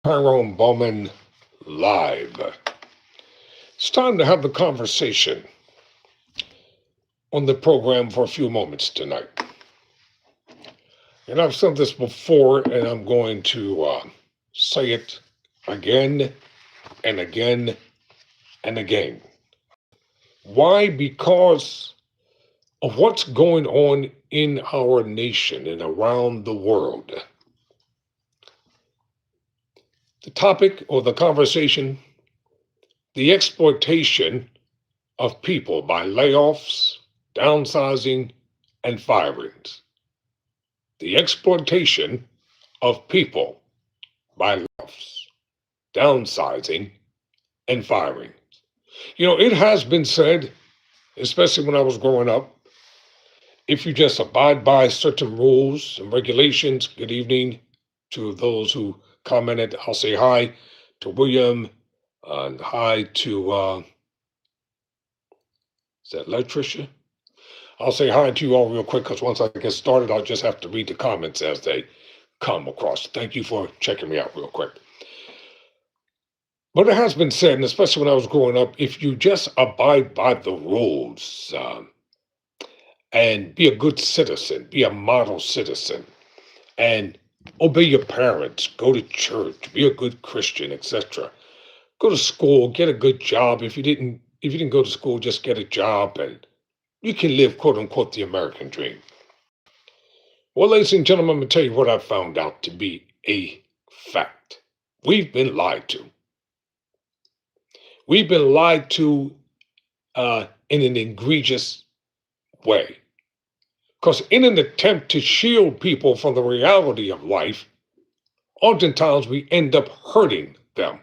Tyrone Bowman live. It's time to have the conversation on the program for a few moments tonight. And I've said this before, and I'm going to say it again and again and again. Why? Because of what's going on in our nation and around the world. The topic or the conversation, the exploitation of people by layoffs, downsizing, and firings. The exploitation of people by layoffs, downsizing, and firing. You know, it has been said, especially when I was growing up, if you just abide by certain rules and regulations, good evening to those who commented. I'll say hi to William and hi to, is that Latricia? I'll say hi to you all real quick because once I get started, I'll just have to read the comments as they come across. Thank you for checking me out real quick. But it has been said, and especially when I was growing up, if you just abide by the rules and be a good citizen, be a model citizen, and obey your parents, go to church, be a good Christian, etc. Go to school, get a good job. If you didn't go to school, just get a job and you can live, quote unquote, the American dream. Well, ladies and gentlemen, I'm going to tell you what I found out to be a fact. We've been lied to. We've been lied to in an egregious way. Because in an attempt to shield people from the reality of life, oftentimes we end up hurting them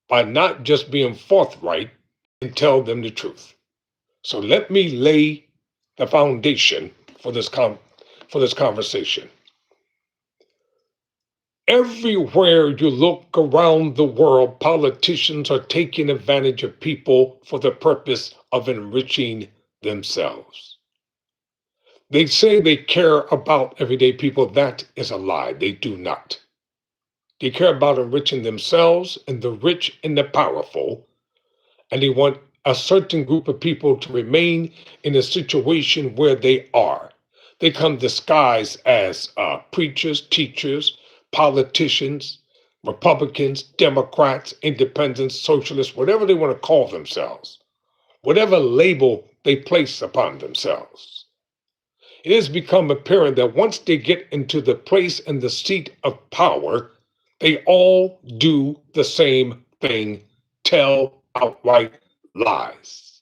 by not just being forthright and tell them the truth. So let me lay the foundation for this conversation. Everywhere you look around the world, politicians are taking advantage of people for the purpose of enriching themselves. They say they care about everyday people. That is a lie. They do not. They care about enriching themselves and the rich and the powerful, and they want a certain group of people to remain in a situation where they are. They come disguised as preachers, teachers, politicians, Republicans, Democrats, independents, socialists, whatever they want to call themselves, whatever label they place upon themselves. It has become apparent that once they get into the place and the seat of power, they all do the same thing, tell outright lies.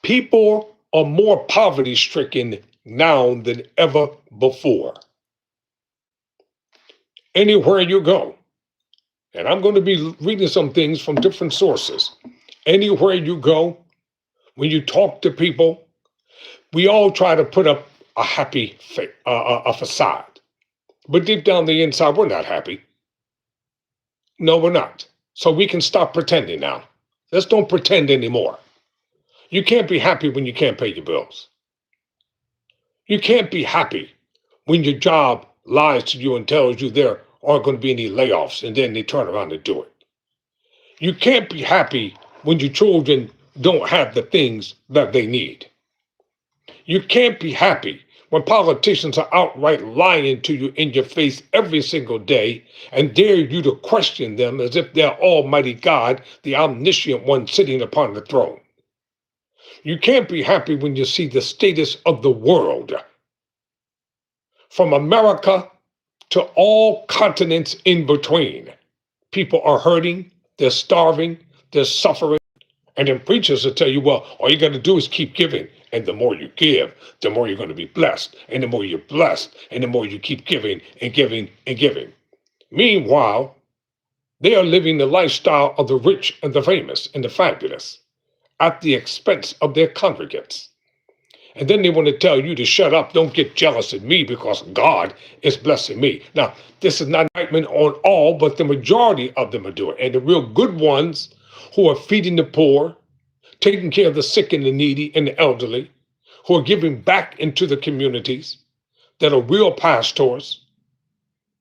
People are more poverty-stricken now than ever before. Anywhere you go, and I'm going to be reading some things from different sources. Anywhere you go, when you talk to people, we all try to put up a happy a facade. But deep down the inside, we're not happy. No, we're not. So we can stop pretending now. Let's don't pretend anymore. You can't be happy when you can't pay your bills. You can't be happy when your job lies to you and tells you there aren't going to be any layoffs, and then they turn around and do it. You can't be happy when your children don't have the things that they need. You can't be happy when politicians are outright lying to you in your face every single day and dare you to question them as if they're Almighty God, the omniscient one sitting upon the throne. You can't be happy when you see the status of the world, from America to all continents in between. People are hurting, they're starving, they're suffering. And then preachers will tell you, well, all you got to do is keep giving. And the more you give, the more you're going to be blessed. And the more you're blessed, and the more you keep giving and giving and giving. Meanwhile, they are living the lifestyle of the rich and the famous and the fabulous at the expense of their congregants. And then they want to tell you to shut up, don't get jealous of me because God is blessing me. Now, this is not an indictment on all, but the majority of them are doing it. And the real good ones who are feeding the poor, taking care of the sick and the needy and the elderly, who are giving back into the communities, that are real pastors,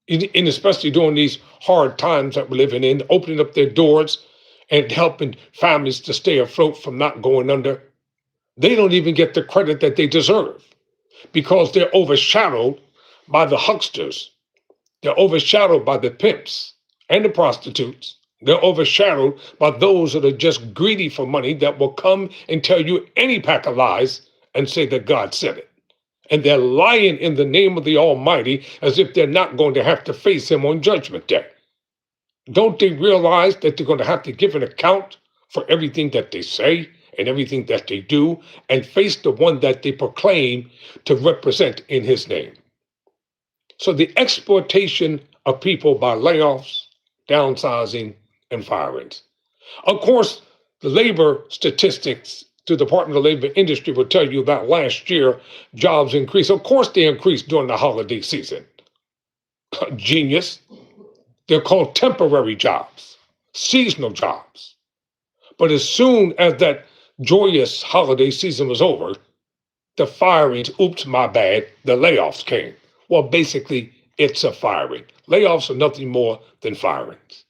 and especially during these hard times that we're living in, opening up their doors and helping families to stay afloat from not going under. They don't even get the credit that they deserve because they're overshadowed by the hucksters. They're overshadowed by the pimps and the prostitutes. They're overshadowed by those that are just greedy for money that will come and tell you any pack of lies and say that God said it. And they're lying in the name of the Almighty as if they're not going to have to face Him on Judgment Day. Don't they realize that they're going to have to give an account for everything that they say and everything that they do and face the one that they proclaim to represent in His name? So the exploitation of people by layoffs, downsizing, and firings. Of course, the labor statistics to the Department of Labor Industry will tell you that last year jobs increased. Of course, they increased during the holiday season. Genius. They're called temporary jobs, seasonal jobs. But as soon as that joyous holiday season was over, the firings, oops, my bad, the layoffs came. Well, basically, it's a firing. Layoffs are nothing more than firings.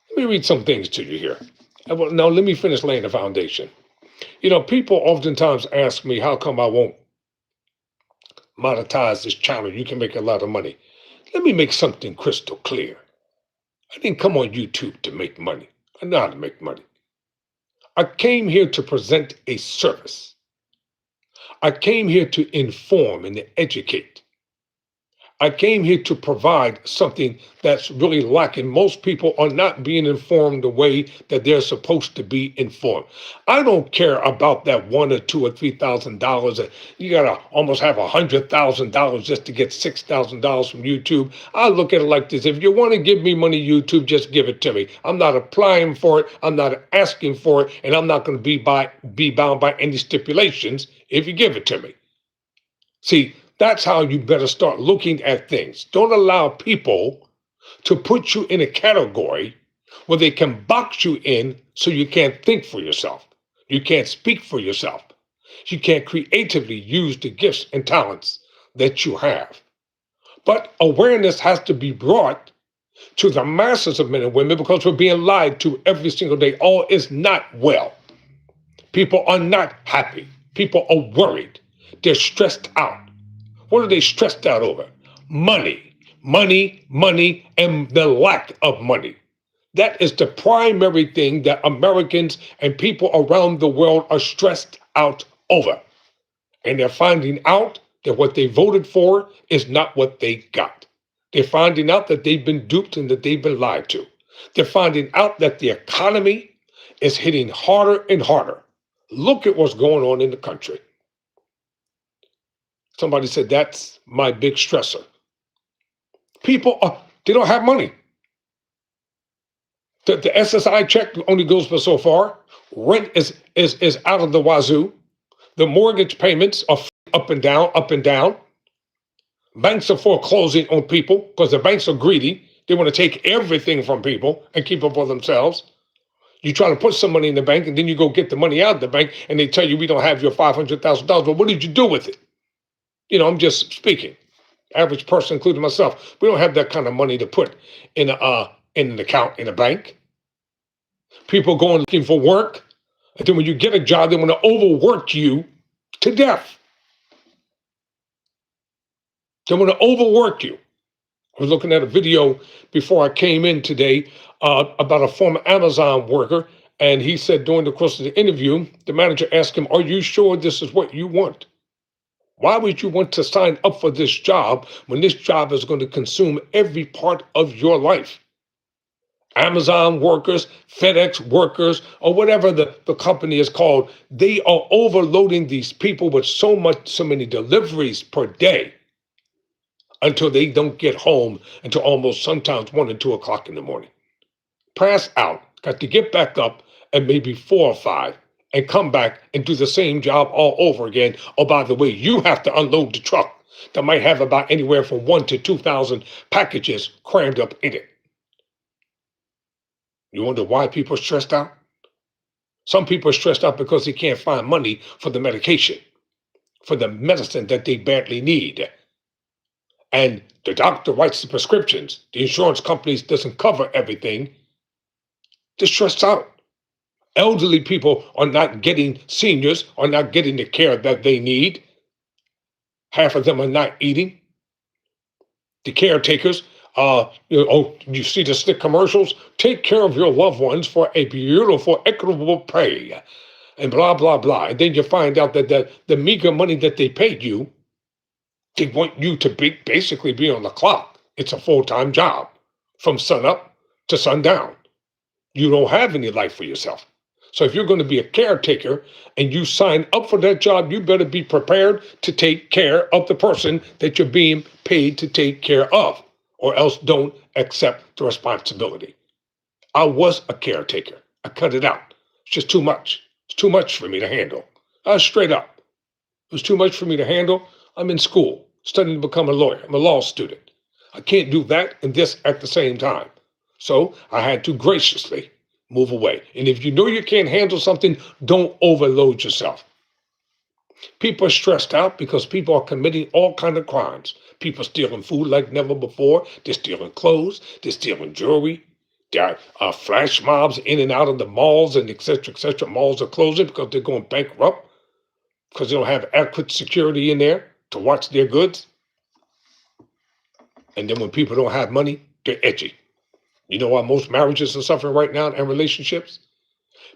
Let me read some things to you here. Now, let me finish laying the foundation. You know, people oftentimes ask me, how come I won't monetize this channel? You can make a lot of money. Let me make something crystal clear. I didn't come on YouTube to make money. I know how to make money. I came here to present a service. I came here to inform and to educate. I came here to provide something that's really lacking. Most people are not being informed the way that they're supposed to be informed. I don't care about that $1 or $2 or $3,000. You gotta almost have $100,000 just to get $6,000 from YouTube. I look at it like this: if you want to give me money, YouTube, just give it to me. I'm not applying for it. I'm not asking for it, and I'm not going to be bound by any stipulations if you give it to me. See, that's how you better start looking at things. Don't allow people to put you in a category where they can box you in so you can't think for yourself. You can't speak for yourself. You can't creatively use the gifts and talents that you have. But awareness has to be brought to the masses of men and women because we're being lied to every single day. All is not well. People are not happy. People are worried. They're stressed out. What are they stressed out over? Money, money, money, and the lack of money. That is the primary thing that Americans and people around the world are stressed out over. And they're finding out that what they voted for is not what they got. They're finding out that they've been duped and that they've been lied to. They're finding out that the economy is hitting harder and harder. Look at what's going on in the country. Somebody said, that's my big stressor. People, they don't have money. The SSI check only goes for so far. Rent is out of the wazoo. The mortgage payments are up and down, up and down. Banks are foreclosing on people because the banks are greedy. They want to take everything from people and keep it for themselves. You try to put some money in the bank and then you go get the money out of the bank and they tell you, we don't have your $500,000. But what did you do with it? You know, I'm just speaking. Average person, including myself, we don't have that kind of money to put in an account in a bank. People going looking for work, and then when you get a job, they want to overwork you to death. They want to overwork you. I was looking at a video before I came in today about a former Amazon worker, and he said during the course of the interview, the manager asked him, "Are you sure this is what you want? Why would you want to sign up for this job when this job is going to consume every part of your life?" Amazon workers, FedEx workers, or whatever the company is called, they are overloading these people with so many deliveries per day until they don't get home until almost sometimes 1 and 2 o'clock in the morning. Pass out, got to get back up at maybe 4 or 5 and come back and do the same job all over again. Oh, by the way, you have to unload the truck that might have about anywhere from 1,000 to 2,000 packages crammed up in it. You wonder why people are stressed out? Some people are stressed out because they can't find money for the medication, for the medicine that they badly need. and the doctor writes the prescriptions, the insurance companies doesn't cover everything, they're stressed out. Elderly people are not getting, seniors are not getting the care that they need. Half of them are not eating. The caretakers, you see the stick commercials? Take care of your loved ones for a beautiful, equitable pay, and blah, blah, blah. And then you find out that the meager money that they paid you, they want you to basically be on the clock. It's a full-time job from sun up to sundown. You don't have any life for yourself. So if you're going to be a caretaker and you sign up for that job, you better be prepared to take care of the person that you're being paid to take care of, or else don't accept the responsibility. I was a caretaker. I cut it out. It's just too much. It's too much for me to handle. Straight up. It was too much for me to handle. I'm in school, studying to become a lawyer. I'm a law student. I can't do that and this at the same time. So I had to graciously move away. And if you know you can't handle something, don't overload yourself. People are stressed out because people are committing all kinds of crimes. People stealing food like never before. They're stealing clothes. They're stealing jewelry. There are flash mobs in and out of the malls and et cetera, et cetera. Malls are closing because they're going bankrupt because they don't have adequate security in there to watch their goods. And then when people don't have money, they're edgy. You know why most marriages are suffering right now and relationships?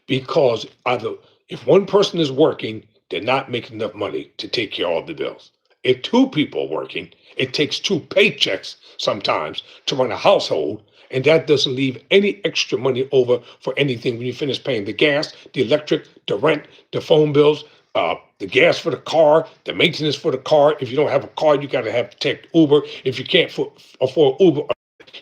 Because either if one person is working, they're not making enough money to take care of all the bills. If two people are working, it takes two paychecks sometimes to run a household, and that doesn't leave any extra money over for anything when you finish paying the gas, the electric, the rent, the phone bills, the gas for the car, the maintenance for the car. If you don't have a car, you got to have to take Uber. If you can't afford Uber,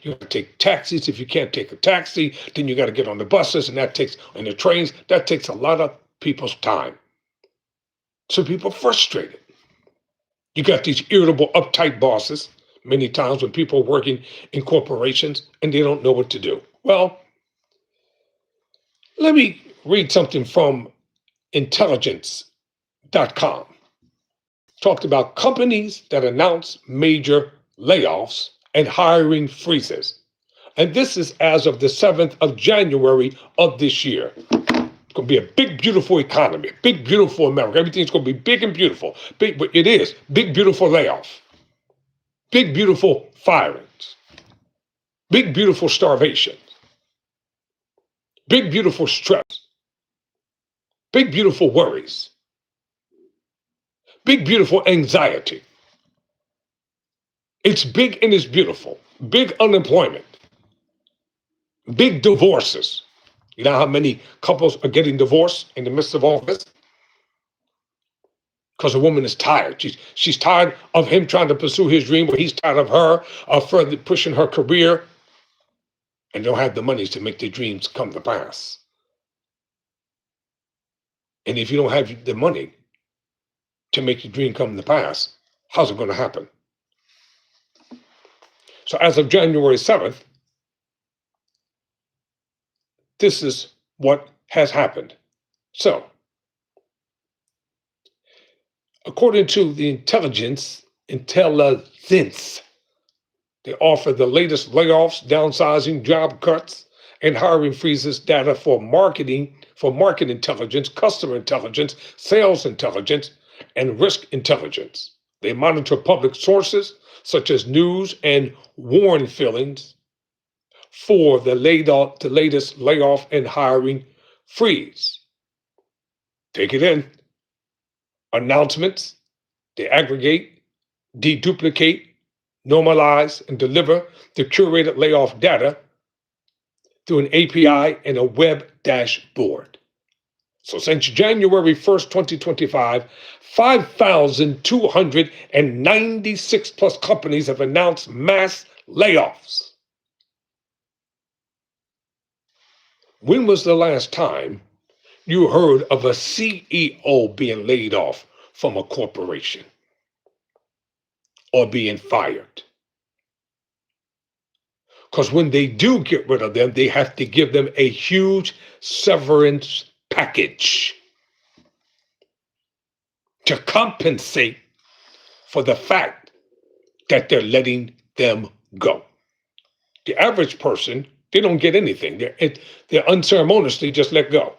you have to take taxis. If you can't take a taxi, then you got to get on the buses and the trains. That takes a lot of people's time. So people are frustrated. You got these irritable, uptight bosses many times when people are working in corporations and they don't know what to do. Well, let me read something from intelligence.com. Talked about companies that announce major layoffs and hiring freezes. And this is as of the 7th of January of this year. It's going to be a big, beautiful economy, big, beautiful America. Everything's going to be big and beautiful. Big, but it is. Big, beautiful layoff. Big, beautiful firings. Big, beautiful starvation. Big, beautiful stress. Big, beautiful worries. Big, beautiful anxiety. It's big and it's beautiful. Big unemployment. Big divorces. You know how many couples are getting divorced in the midst of all this? Because a woman is tired. She's tired of him trying to pursue his dream, or he's tired of her further pushing her career, and don't have the money to make their dreams come to pass. And if you don't have the money to make your dream come to pass, how's it going to happen? So as of January 7th, this is what has happened. So, according to the intelligence, they offer the latest layoffs, downsizing, job cuts, and hiring freezes data for market intelligence, customer intelligence, sales intelligence, and risk intelligence. They monitor public sources such as news and Warren fillings for the latest layoff and hiring freeze. Take it in. Announcements, they aggregate, deduplicate, normalize, and deliver the curated layoff data through an API and a web dashboard. So since January 1st, 2025, 5,296 plus companies have announced mass layoffs. When was the last time you heard of a CEO being laid off from a corporation or being fired? Because when they do get rid of them, they have to give them a huge severance package to compensate for the fact that they're letting them go. The average person, they don't get anything. They're unceremoniously just let go.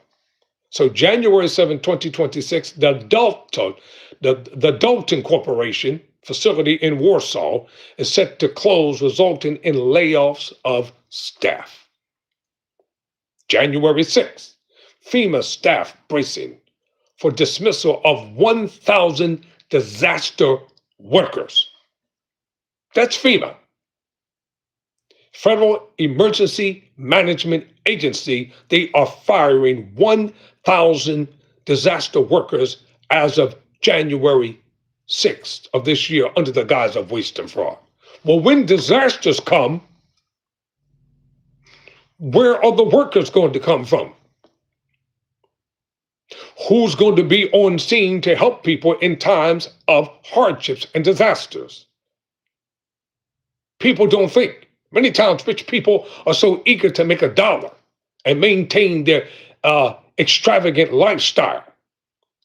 So January 7, 2026, the Dalton Corporation facility in Warsaw is set to close, resulting in layoffs of staff. January 6th, FEMA staff bracing for dismissal of 1,000 disaster workers. That's FEMA. Federal Emergency Management Agency, they are firing 1,000 disaster workers as of January 6th of this year under the guise of waste and fraud. Well, when disasters come, where are the workers going to come from? Who's going to be on scene to help people in times of hardships and disasters? People don't think. Many times, rich people are so eager to make a dollar and maintain their extravagant lifestyle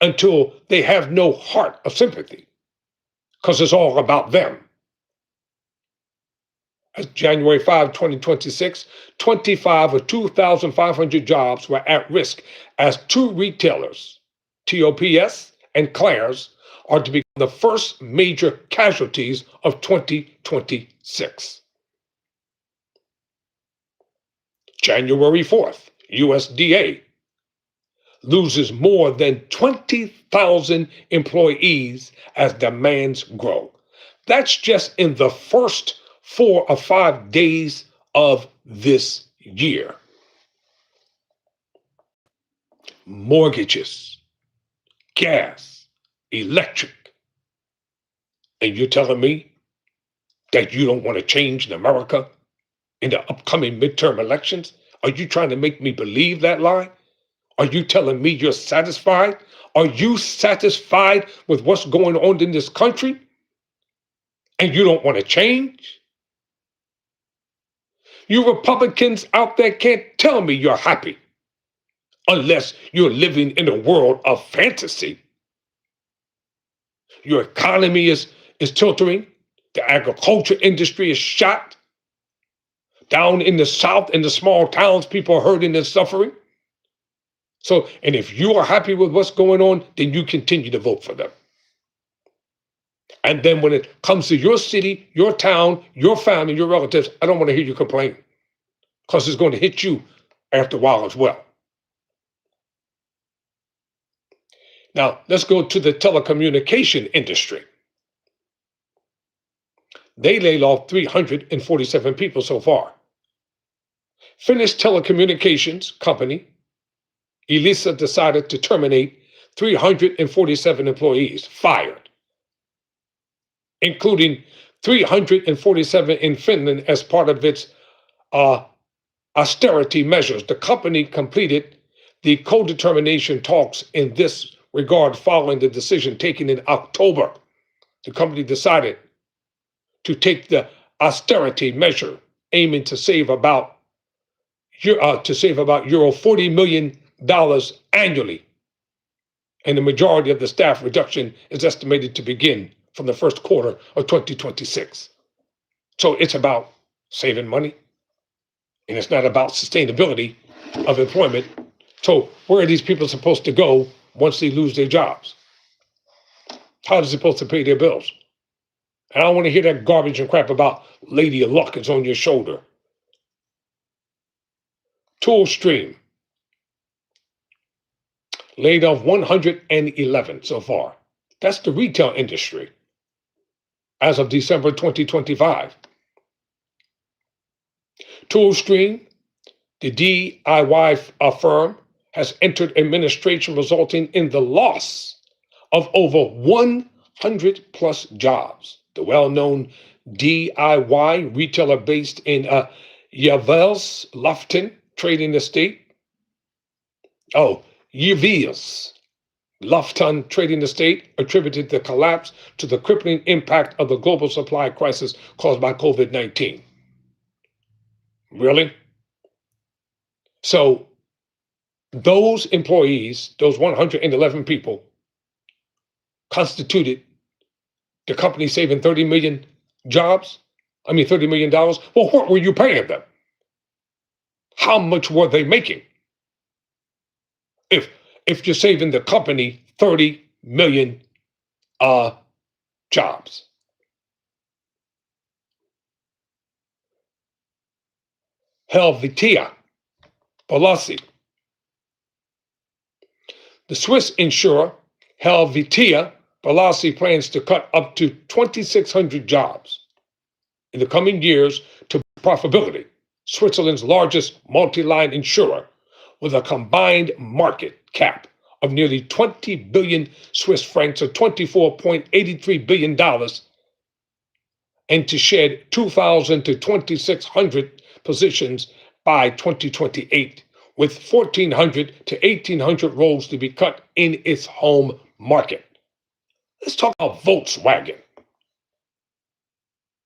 until they have no heart of sympathy, because it's all about them. As January 5, 2026, 25 of 2,500 jobs were at risk as two retailers, TOPS and Claire's, are to become the first major casualties of 2026. January 4th, USDA loses more than 20,000 employees as demands grow. That's just in the first 4 or 5 days of this year. Mortgages, gas, electric. And you're telling me that you don't want to change in America in the upcoming midterm elections? Are you trying to make me believe that lie? Are you telling me you're satisfied? Are you satisfied with what's going on in this country? And you don't want to change? You Republicans out there can't tell me you're happy unless you're living in a world of fantasy. Your economy is tilting. The agriculture industry is shot. Down in the South, in the small towns, people are hurting and suffering. So, and if you are happy with what's going on, then you continue to vote for them. And then when it comes to your city, your town, your family, your relatives, I don't want to hear you complain, because it's going to hit you after a while as well. Now, let's go to the telecommunication industry. They laid off 347 people so far. Finnish telecommunications company Elisa decided to terminate 347 employees, fired, including 347 in Finland as part of its austerity measures. The company completed the co-determination talks in this regard following the decision taken in October. The company decided to take the austerity measure, aiming to save about euro $40 million annually. And the majority of the staff reduction is estimated to begin from the first quarter of 2026. So it's about saving money, and it's not about sustainability of employment. So where are these people supposed to go once they lose their jobs? How are they supposed to pay their bills? And I don't want to hear that garbage and crap about Lady of Luck is on your shoulder. Toolstream laid off 111 so far. That's the retail industry as of December 2025. Toolstream, the DIY firm, has entered administration, resulting in the loss of over 100 plus jobs. The well-known DIY retailer based in Yavels Lufton Trading Estate. Yavels Lufton Trading Estate attributed the collapse to the crippling impact of the global supply crisis caused by COVID-19. Really? So those employees, those 111 people, constituted the company saving $30 million jobs? $30 million. Well, what were you paying them? How much were they making? If you're saving the company 30 million jobs. Helvetia, Balassi. The Swiss insurer Helvetia Balassi plans to cut up to 2,600 jobs in the coming years to profitability. Switzerland's largest multi-line insurer with a combined market cap of nearly 20 billion Swiss francs or $24.83 billion, and to shed 2,000 to 2,600 positions by 2028, with 1,400 to 1,800 roles to be cut in its home market. Let's talk about Volkswagen.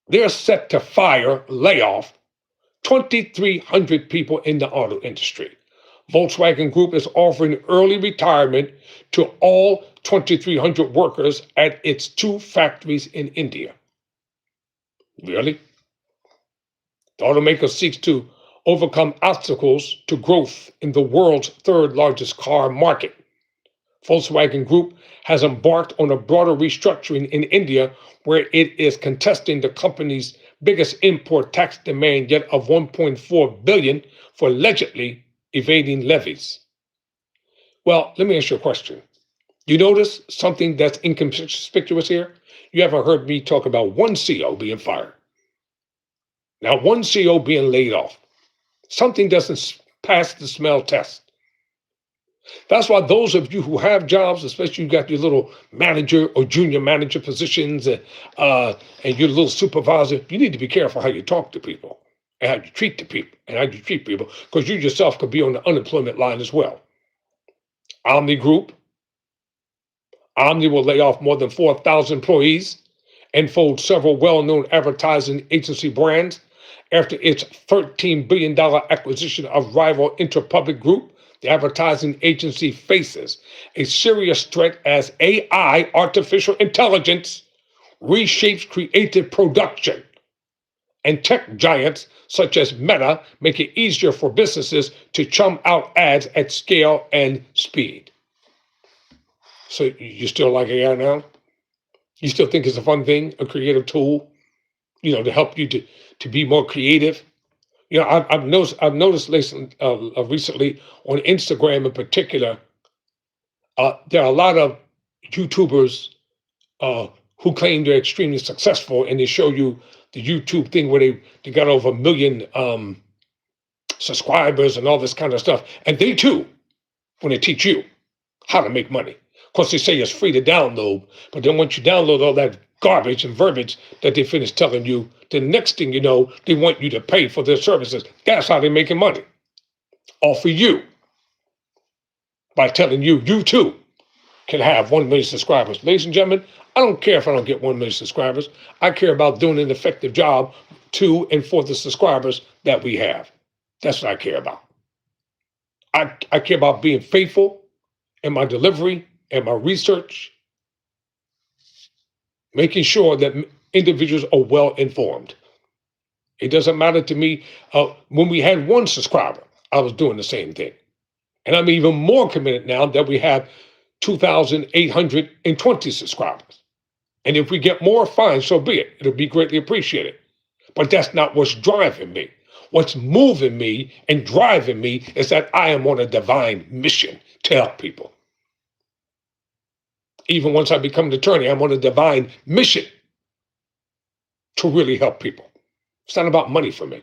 They're set to lay off 2,300 people in the auto industry. Volkswagen Group is offering early retirement to all 2,300 workers at its 2 factories in India. Really? The automaker seeks to overcome obstacles to growth in the world's 3rd largest car market. Volkswagen Group has embarked on a broader restructuring in India, where it is contesting the company's biggest import tax demand yet of 1.4 billion for allegedly evading levies. Well, let me ask you a question. You notice something that's inconspicuous here? You haven't heard me talk about one CEO being fired. Now, one CEO being laid off. Something doesn't pass the smell test. That's why those of you who have jobs, especially you got your little manager or junior manager positions and your little supervisor, you need to be careful how you talk to people and how you treat the people and how you treat people, because you yourself could be on the unemployment line as well. Omni will lay off more than 4,000 employees and fold several well-known advertising agency brands after its $13 billion acquisition of rival Interpublic Group. The advertising agency faces a serious threat as AI, artificial intelligence, reshapes creative production, and tech giants such as Meta make it easier for businesses to churn out ads at scale and speed. So you still like AI now? You still think it's a fun thing, a creative tool, to help you to be more creative? I've noticed recently on Instagram in particular, there are a lot of YouTubers who claim they're extremely successful, and they show you the YouTube thing where they got over 1 million subscribers and all this kind of stuff. And they too, when they teach you how to make money. Of course, they say it's free to download, but then once you download all that garbage and verbiage that they finish telling you, the next thing you know, they want you to pay for their services. That's how they're making money. Off of you. By telling you, you too can have 1 million subscribers. Ladies and gentlemen, I don't care if I don't get 1 million subscribers. I care about doing an effective job to and for the subscribers that we have. That's what I care about. I care about being faithful in my delivery and my research, making sure that individuals are well informed. It doesn't matter to me. When we had 1 subscriber, I was doing the same thing. And I'm even more committed now that we have 2,820 subscribers. And if we get more, fine, so be it. It'll be greatly appreciated. But that's not what's driving me. What's moving me and driving me is that I am on a divine mission to help people. Even once I become an attorney, I'm on a divine mission to really help people. It's not about money for me.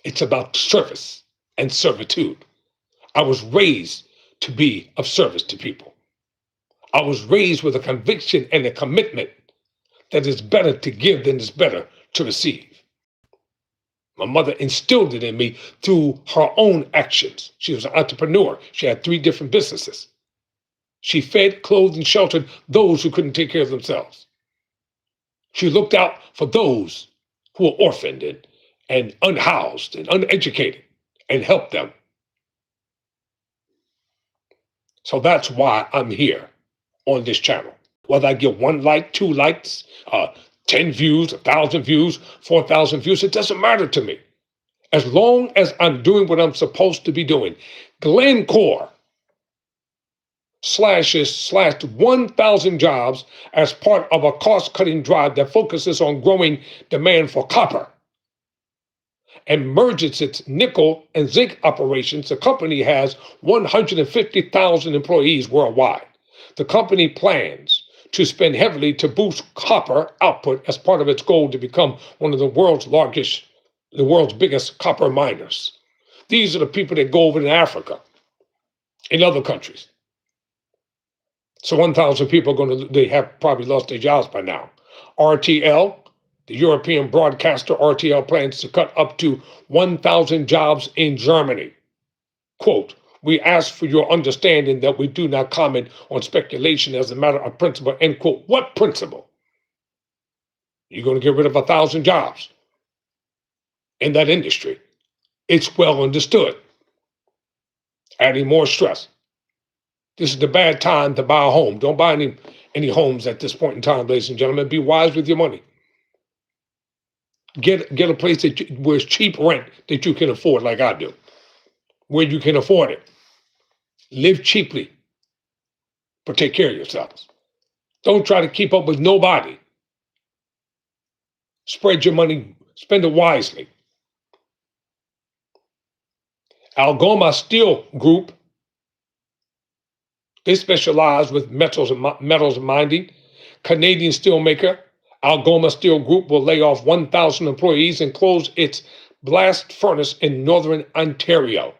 It's about service and servitude. I was raised to be of service to people. I was raised with a conviction and a commitment that it's better to give than it's better to receive. My mother instilled it in me through her own actions. She was an entrepreneur. She had 3 different businesses. She fed, clothed, and sheltered those who couldn't take care of themselves. She looked out for those who were orphaned and unhoused and uneducated and helped them. So that's why I'm here on this channel. Whether I get 1 like, 2 likes, 10 views, 1,000 views, 4,000 views. It doesn't matter to me. As long as I'm doing what I'm supposed to be doing. Glencore slashed 1,000 jobs as part of a cost-cutting drive that focuses on growing demand for copper and merges its nickel and zinc operations. The company has 150,000 employees worldwide. The company plans to spend heavily to boost copper output as part of its goal to become one of the world's biggest copper miners. These are the people that go over to Africa in other countries. So 1,000 people they have probably lost their jobs by now. RTL, the European broadcaster RTL, plans to cut up to 1,000 jobs in Germany. Quote, "We ask for your understanding that we do not comment on speculation as a matter of principle," end quote. What principle? You're going to get rid of 1,000 jobs in that industry. It's well understood. Adding more stress. This is the bad time to buy a home. Don't buy any homes at this point in time, ladies and gentlemen. Be wise with your money. Get a place where it's cheap rent that you can afford, like I do, where you can afford it. Live cheaply, but take care of yourselves. Don't try to keep up with nobody. Spread your money, spend it wisely. Algoma Steel Group, they specialize with metals and mining. Canadian steelmaker Algoma Steel Group will lay off 1,000 employees and close its blast furnace in northern Ontario.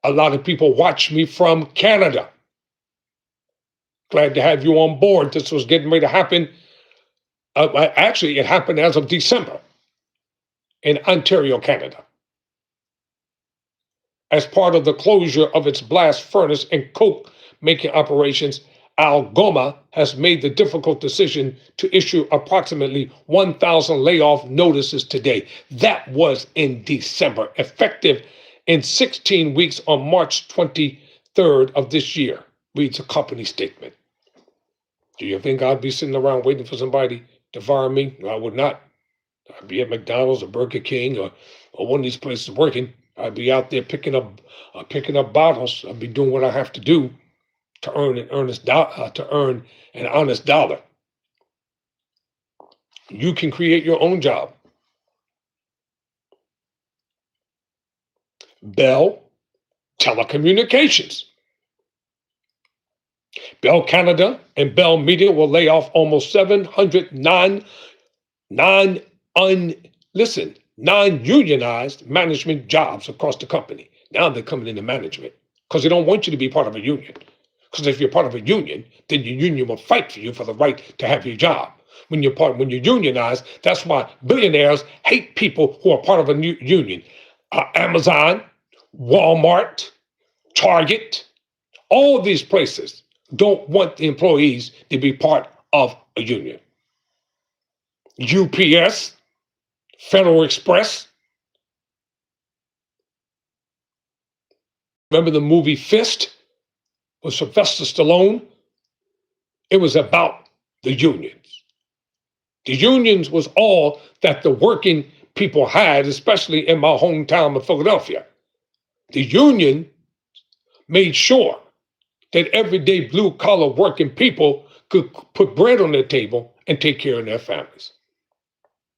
A lot of people watch me from Canada. Glad to have you on board. This was getting ready to happen. Actually, it happened as of December in Ontario, Canada. As part of the closure of its blast furnace and coke making operations, Algoma has made the difficult decision to issue approximately 1,000 layoff notices today. That was in December, effective in 16 weeks on March 23rd of this year, reads a company statement. Do you think I'd be sitting around waiting for somebody to fire me? No, I would not. I'd be at McDonald's or Burger King or one of these places working. I'd be out there picking up bottles. I'd be doing what I have to do to earn an honest dollar. You can create your own job. Bell Telecommunications. Bell Canada and Bell Media will lay off almost 700 non-unionized management jobs across the company. Now they're coming into management because they don't want you to be part of a union. Because if you're part of a union, then your union will fight for you for the right to have your job. When you're unionized, that's why billionaires hate people who are part of a new union. Amazon, Walmart, Target, all of these places don't want the employees to be part of a union. UPS, Federal Express. Remember the movie Fist with Sylvester Stallone? It was about the unions. The unions was all that the working people had, especially in my hometown of Philadelphia. The union made sure that everyday blue-collar working people could put bread on their table and take care of their families.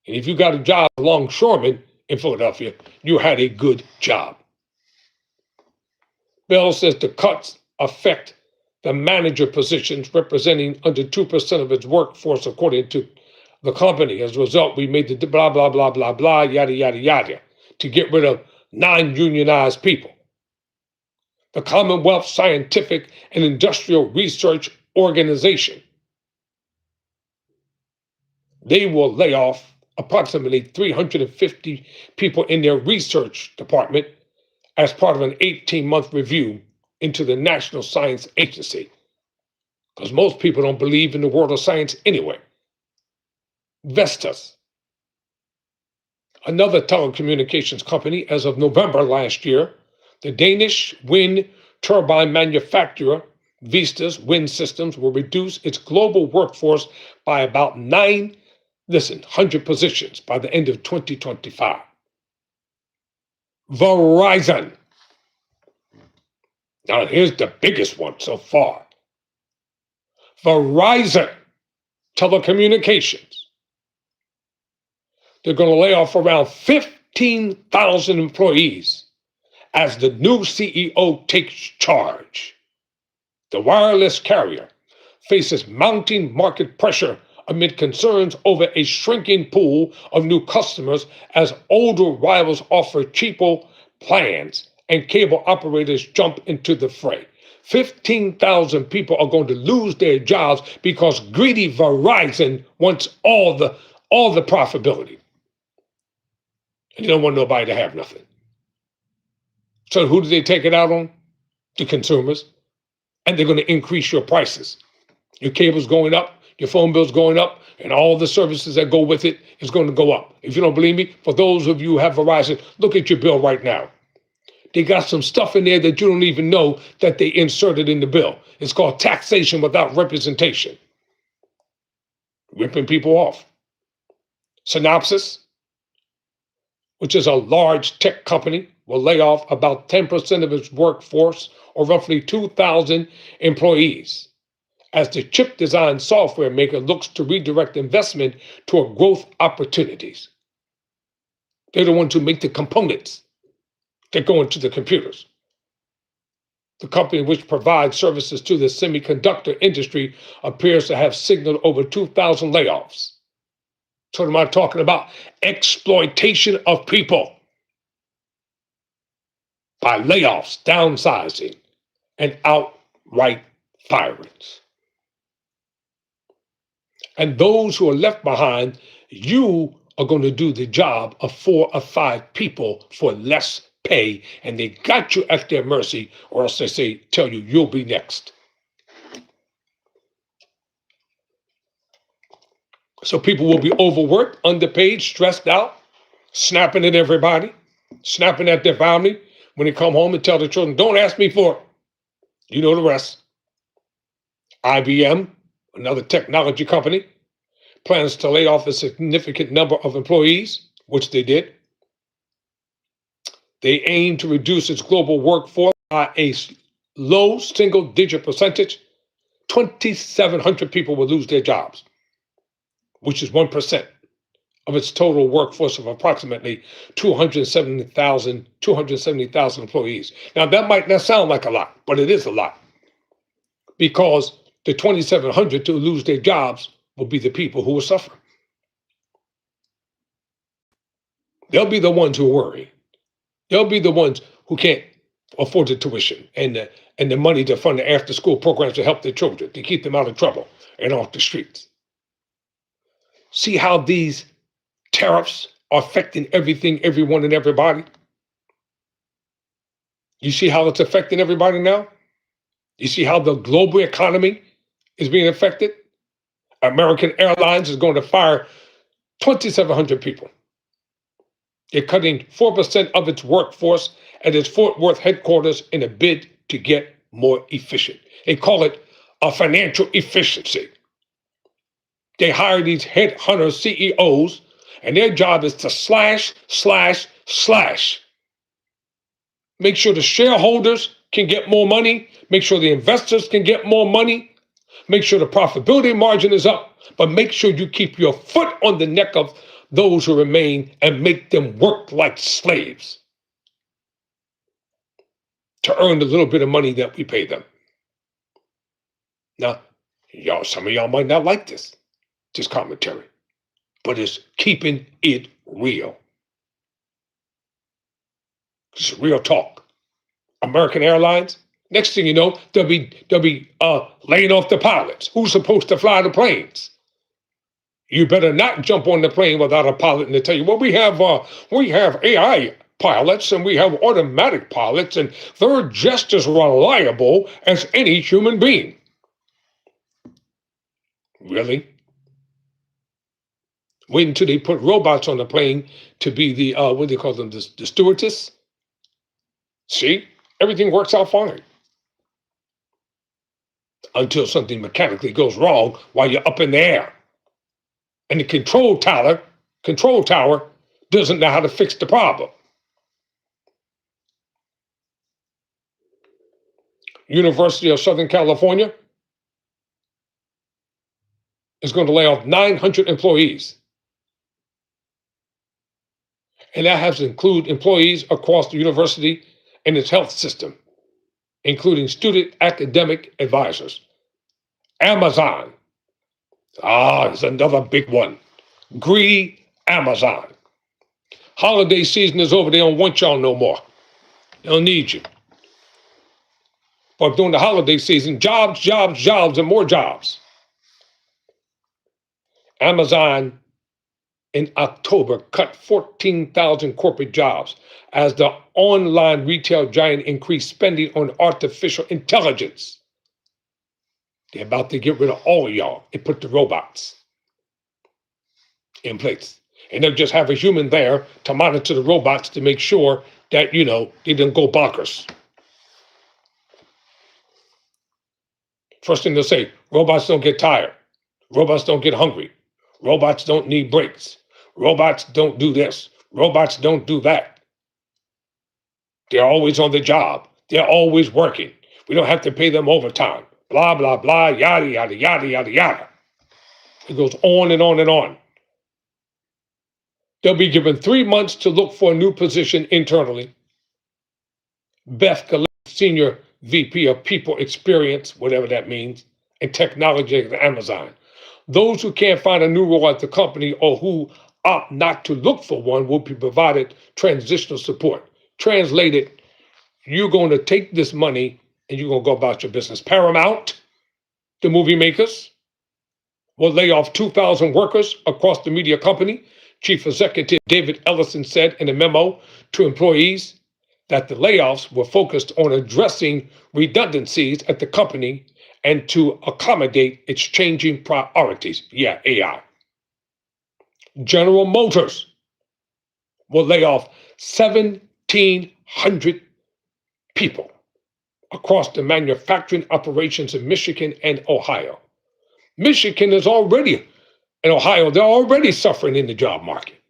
And if you got a job as a longshoreman in Philadelphia, you had a good job. Bell says the cuts affect the manager positions representing under 2% of its workforce, according to the company. As a result, we made the blah, blah, blah, blah, blah, yada, yada, yada, to get rid of non-unionized people. The Commonwealth Scientific and Industrial Research Organization, they will lay off approximately 350 people in their research department as part of an 18-month review into the National Science Agency. Because most people don't believe in the world of science anyway. Vestas, another telecommunications company, as of November last year, the Danish wind turbine manufacturer Vestas Wind Systems will reduce its global workforce by about 9 Listen, 100 positions by the end of 2025. Verizon. Now, here's the biggest one so far. Verizon Telecommunications. They're going to lay off around 15,000 employees as the new CEO takes charge. The wireless carrier faces mounting market pressure amid concerns over a shrinking pool of new customers as older rivals offer cheaper plans and cable operators jump into the fray. 15,000 people are going to lose their jobs because greedy Verizon wants all the profitability. And they don't want nobody to have nothing. So who do they take it out on? The consumers. And they're going to increase your prices. Your cable's going up, your phone bill's going up, and all the services that go with it is going to go up. If you don't believe me, for those of you who have Verizon, look at your bill right now. They got some stuff in there that you don't even know that they inserted in the bill. It's called taxation without representation. Ripping people off. Synopsys, which is a large tech company, will lay off about 10% of its workforce, or roughly 2,000 employees, as the chip design software maker looks to redirect investment toward growth opportunities. They're the ones who make the components that go into the computers. The company, which provides services to the semiconductor industry, appears to have signaled over 2,000 layoffs. So what am I talking about? Exploitation of people by layoffs, downsizing, and outright firings. And those who are left behind, you are going to do the job of 4 or 5 people for less pay, and they got you at their mercy, or else they tell you you'll be next. So people will be overworked, underpaid, stressed out, snapping at everybody, snapping at their family when they come home and tell their children, don't ask me for it. You know the rest. IBM, another technology company, plans to lay off a significant number of employees, which they did. They aim to reduce its global workforce by a low single-digit percentage. 2,700 people will lose their jobs, which is 1% of its total workforce of approximately 270,000 employees. Now, that might not sound like a lot, but it is a lot, because the 2,700 to lose their jobs will be the people who will suffer. They'll be the ones who worry. They'll be the ones who can't afford the tuition and the money to fund the after-school programs to help their children, to keep them out of trouble and off the streets. See how these tariffs are affecting everything, everyone, and everybody? You see how it's affecting everybody now? You see how the global economy is being affected? American Airlines is going to fire 2,700 people. They're cutting 4% of its workforce at its Fort Worth headquarters in a bid to get more efficient. They call it a financial efficiency. They hire these headhunter CEOs, and their job is to slash. Make sure the shareholders can get more money. Make sure the investors can get more money. Make sure the profitability margin is up, but make sure you keep your foot on the neck of those who remain and make them work like slaves to earn the little bit of money that we pay them. Now, some of y'all might not like this commentary, but it's keeping it real. It's real talk. American Airlines, next thing you know, they'll be laying off the pilots. Who's supposed to fly the planes? You better not jump on the plane without a pilot and they tell you, well, we have AI pilots and we have automatic pilots and they're just as reliable as any human being. Really? Wait until they put robots on the plane to be the, what do they call them, the stewardess? See? Everything works out fine. Until something mechanically goes wrong while you're up in the air. And the control tower doesn't know how to fix the problem. University of Southern California is going to lay off 900 employees. And that has to include employees across the university and its health system, including student academic advisors. Amazon. It's another big one. Greedy Amazon. Holiday season is over. They don't want y'all no more. They don't need you. But during the holiday season, jobs, jobs, jobs, and more jobs. Amazon in October cut 14,000 corporate jobs as the online retail giant increased spending on artificial intelligence. They're about to get rid of all of y'all and put the robots in place. And they'll just have a human there to monitor the robots to make sure that, they didn't go bonkers. First thing they'll say, robots don't get tired. Robots don't get hungry. Robots don't need breaks. Robots don't do this. Robots don't do that. They're always on the job. They're always working. We don't have to pay them overtime. Blah, blah, blah, yada, yada, yada, yada, yada. It goes on and on and on. They'll be given 3 months to look for a new position internally. Beth Gillette, Senior VP of People Experience, whatever that means, and Technology at Amazon. Those who can't find a new role at the company or who opt not to look for one will be provided transitional support. Translated, you're going to take this money and you're going to go about your business. Paramount, the movie makers, will lay off 2,000 workers across the media company. Chief Executive David Ellison said in a memo to employees that the layoffs were focused on addressing redundancies at the company and to accommodate its changing priorities. Yeah, AI. General Motors will lay off 1,700 people across the manufacturing operations in Michigan and Ohio. Michigan is already, and Ohio, they're already suffering in the job market.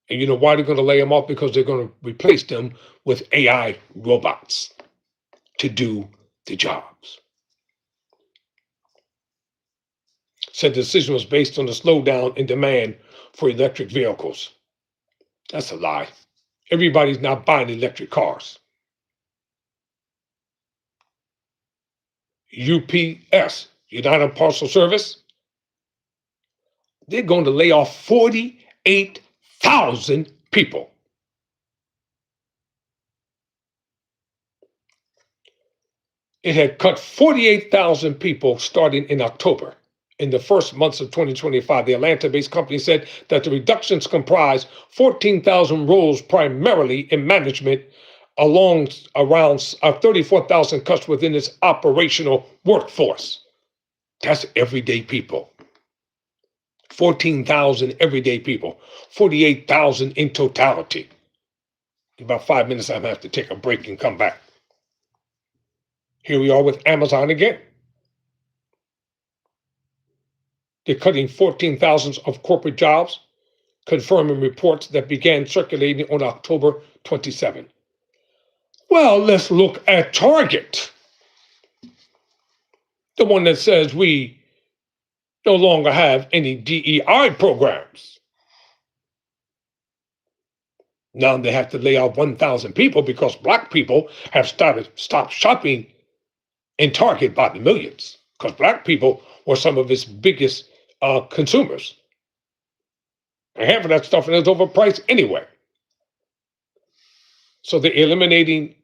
And you know why they're going to lay them off? Because they're going to replace them with AI robots to do the jobs. Said the decision was based on the slowdown in demand for electric vehicles. That's a lie. Everybody's not buying electric cars. UPS, United Parcel Service, they're going to lay off 48,000 people. It had cut 48,000 people starting in October. In the first months of 2025, the Atlanta-based company said that the reductions comprise 14,000 roles primarily in management, around 34,000 cuts within its operational workforce. That's everyday people. 14,000 everyday people, 48,000 in totality. In about 5 minutes, I'm going to have to take a break and come back. Here we are with Amazon again. They're cutting 14,000 of corporate jobs, confirming reports that began circulating on October 27. Well, let's look at Target, the one that says we no longer have any DEI programs. Now they have to lay off 1,000 people because Black people have stopped shopping in Target by the millions, because Black people were some of its biggest consumers. And half of that stuff is overpriced anyway. So they're eliminating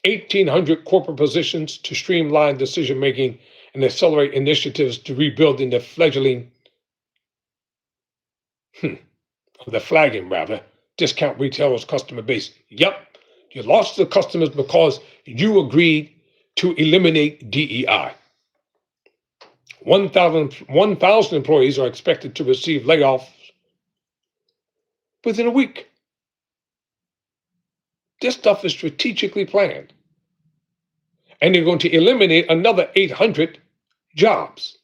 1,800 corporate positions to streamline decision making and accelerate initiatives to rebuilding the flagging discount retailers' customer base. Yep, you lost the customers because you agreed to eliminate DEI. 1,000 employees are expected to receive layoffs within a week. This stuff is strategically planned. And they're going to eliminate another 800 jobs.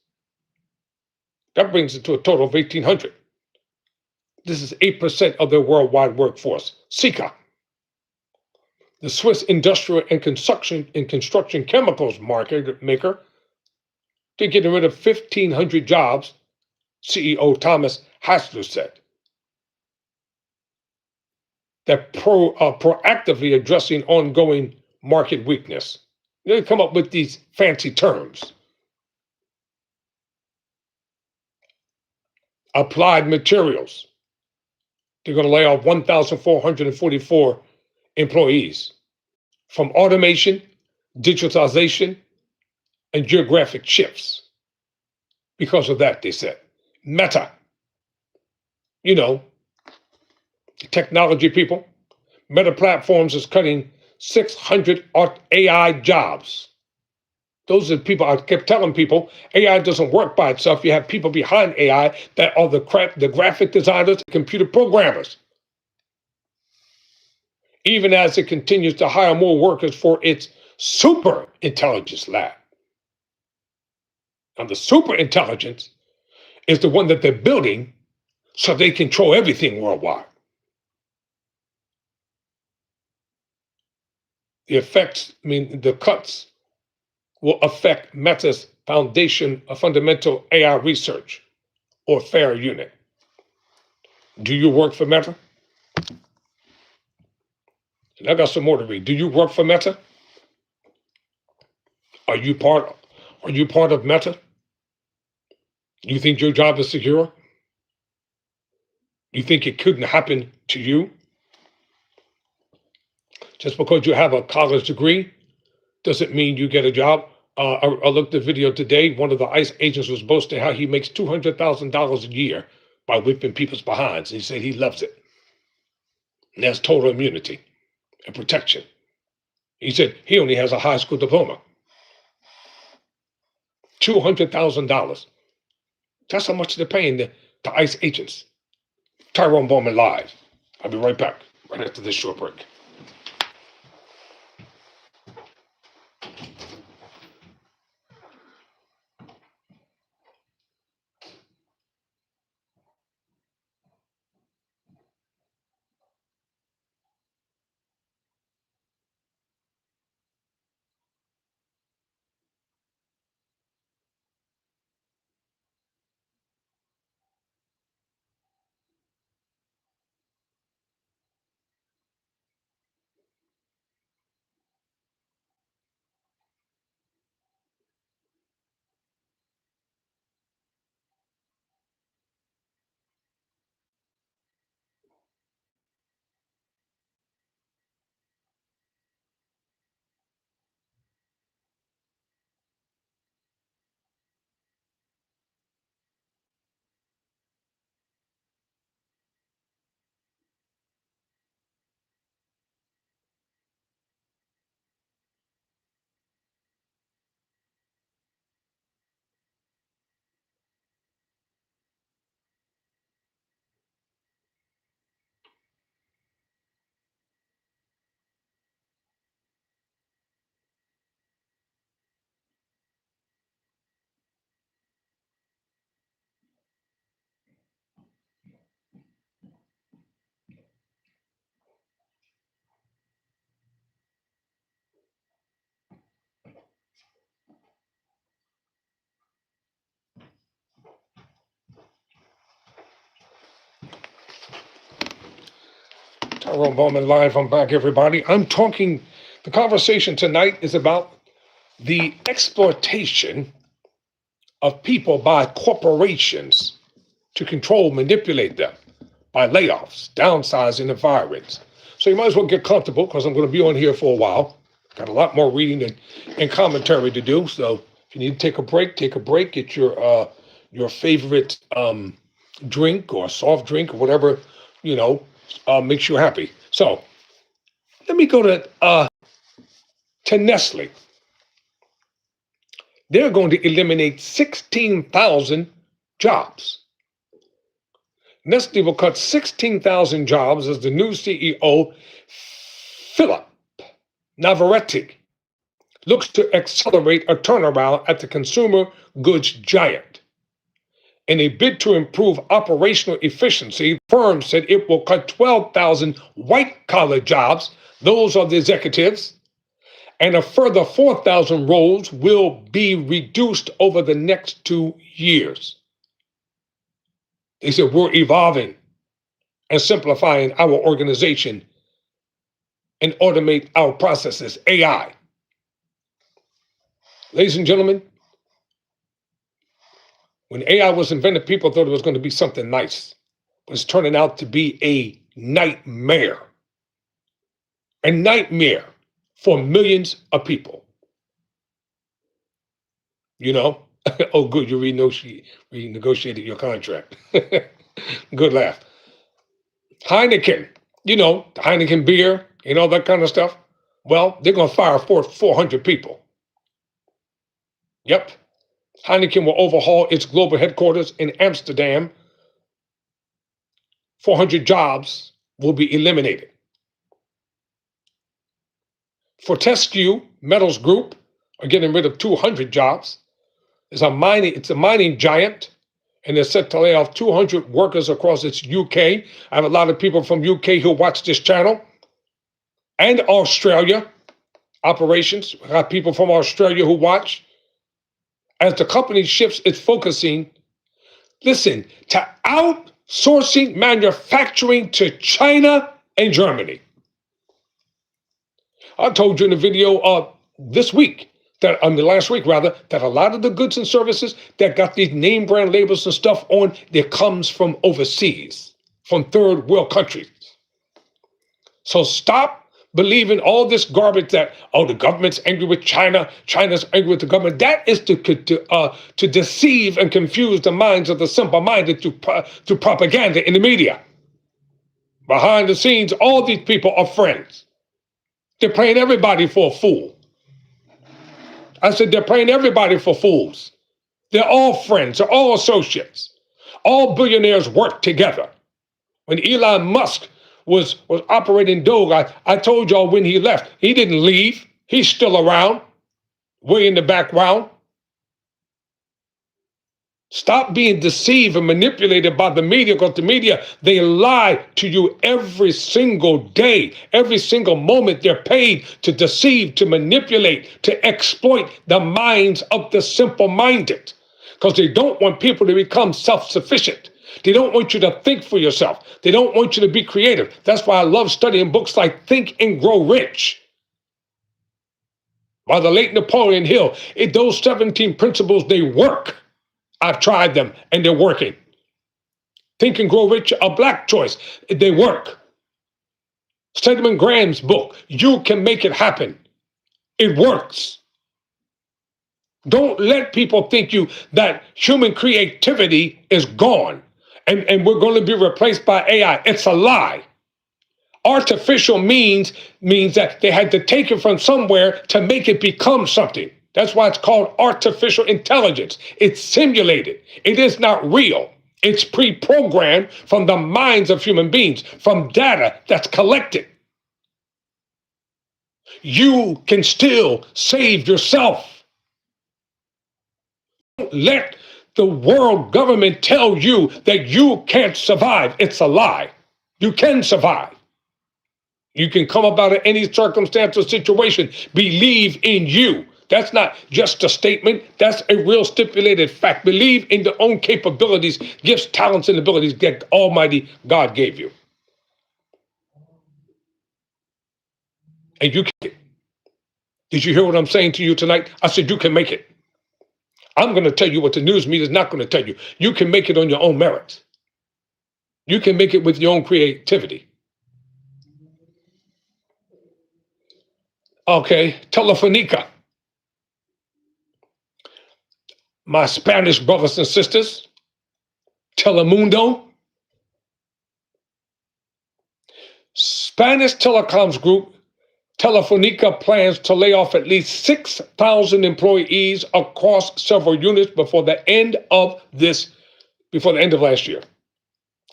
That brings it to a total of 1,800. This is 8% of their worldwide workforce. Sika, the Swiss industrial and construction chemicals market maker, they're getting rid of 1,500 jobs, CEO Thomas Hassler said. They're proactively addressing ongoing market weakness. They come up with these fancy terms. Applied Materials, they're going to lay off 1,444 employees from automation, digitalization, and geographic shifts. Because of that, they said. Meta, you know, technology people. Meta Platforms is cutting 600 AI jobs. Those are the people I kept telling people, AI doesn't work by itself. You have people behind AI that are the graphic designers, computer programmers. Even as it continues to hire more workers for its super intelligence lab. Now, the super intelligence is the one that they're building so they control everything worldwide. The cuts will affect Meta's foundation of fundamental AI research, or FAIR unit. Do you work for Meta? And I got some more to read. Do you work for Meta? Are you part of Meta? You think your job is secure? You think it couldn't happen to you? Just because you have a college degree doesn't mean you get a job. I looked at a video today. One of the ICE agents was boasting how he makes $200,000 a year by whipping people's behinds. He said he loves it. And that's total immunity and protection. He said he only has a high school diploma. $200,000. That's how much they're paying the ICE agents. Tyrone Bowman live. I'll be right back, right after this short break. Tyrone Bowman live. I'm back, everybody. The conversation tonight is about the exploitation of people by corporations to control, manipulate them by layoffs, downsizing, and firings. So you might as well get comfortable because I'm going to be on here for a while. Got a lot more reading and commentary to do. So if you need to take a break, take a break. Get your favorite drink or soft drink or whatever, makes you happy. So let me go to Nestle. They're going to eliminate 16,000 jobs. Nestle will cut 16,000 jobs as the new CEO, Philip Navarrete, looks to accelerate a turnaround at the consumer goods giant. In a bid to improve operational efficiency, the firm said it will cut 12,000 white-collar jobs, those are the executives, and a further 4,000 roles will be reduced over the next 2 years. They said we're evolving and simplifying our organization and automate our processes, AI. Ladies and gentlemen, when AI was invented, people thought it was going to be something nice, but it's turning out to be a nightmare. A nightmare for millions of people. You know? Oh, good, you renegotiated your contract. Good laugh. Heineken, you know, the Heineken beer and all that kind of stuff. Well, they're going to fire 400 people. Yep. Heineken will overhaul its global headquarters in Amsterdam. 400 jobs will be eliminated. Fortescue Metals Group are getting rid of 200 jobs. It's a mining giant, and they're set to lay off 200 workers across its UK. I have a lot of people from UK who watch this channel, and Australia operations. I got people from Australia who watch. As the company shifts its focusing, listen, to outsourcing manufacturing to China and Germany. I told you in the video this week, last week rather, that a lot of the goods and services that got these name brand labels and stuff on, that comes from overseas, from third world countries. So stop believing all this garbage that, oh, the government's angry with China, China's angry with the government. That is to deceive and confuse the minds of the simple-minded through propaganda in the media. Behind the scenes, all these people are friends. They're playing everybody for a fool. I said they're playing everybody for fools. They're all friends. They're all associates. All billionaires work together. When Elon Musk was operating Doge, I told y'all when he left, he didn't leave. He's still around, way in the background. Stop being deceived and manipulated by the media, because the media, they lie to you every single day. Every single moment they're paid to deceive, to manipulate, to exploit the minds of the simple-minded, because they don't want people to become self-sufficient. They don't want you to think for yourself. They don't want you to be creative. That's why I love studying books like Think and Grow Rich by the late Napoleon Hill. Those 17 principles, they work. I've tried them and they're working. Think and Grow Rich, a Black choice. They work. Stedman Graham's book, You Can Make It Happen. It works. Don't let people think that human creativity is gone and we're going to be replaced by AI. It's a lie. Artificial means that they had to take it from somewhere to make it become something. That's why it's called artificial intelligence. It's simulated. It is not real. It's pre-programmed from the minds of human beings, from data that's collected. You can still save yourself. Don't let the world government tell you that you can't survive. It's a lie. You can survive. You can come about in any circumstance or situation. Believe in you. That's not just a statement. That's a real stipulated fact. Believe in your own capabilities, gifts, talents, and abilities that Almighty God gave you. And you can. Did you hear what I'm saying to you tonight? I said you can make it. I'm going to tell you what the news media is not going to tell you. You can make it on your own merits. You can make it with your own creativity. Okay, Telefonica. My Spanish brothers and sisters, Telemundo. Spanish telecoms group Telefonica plans to lay off at least 6,000 employees across several units before the end of last year.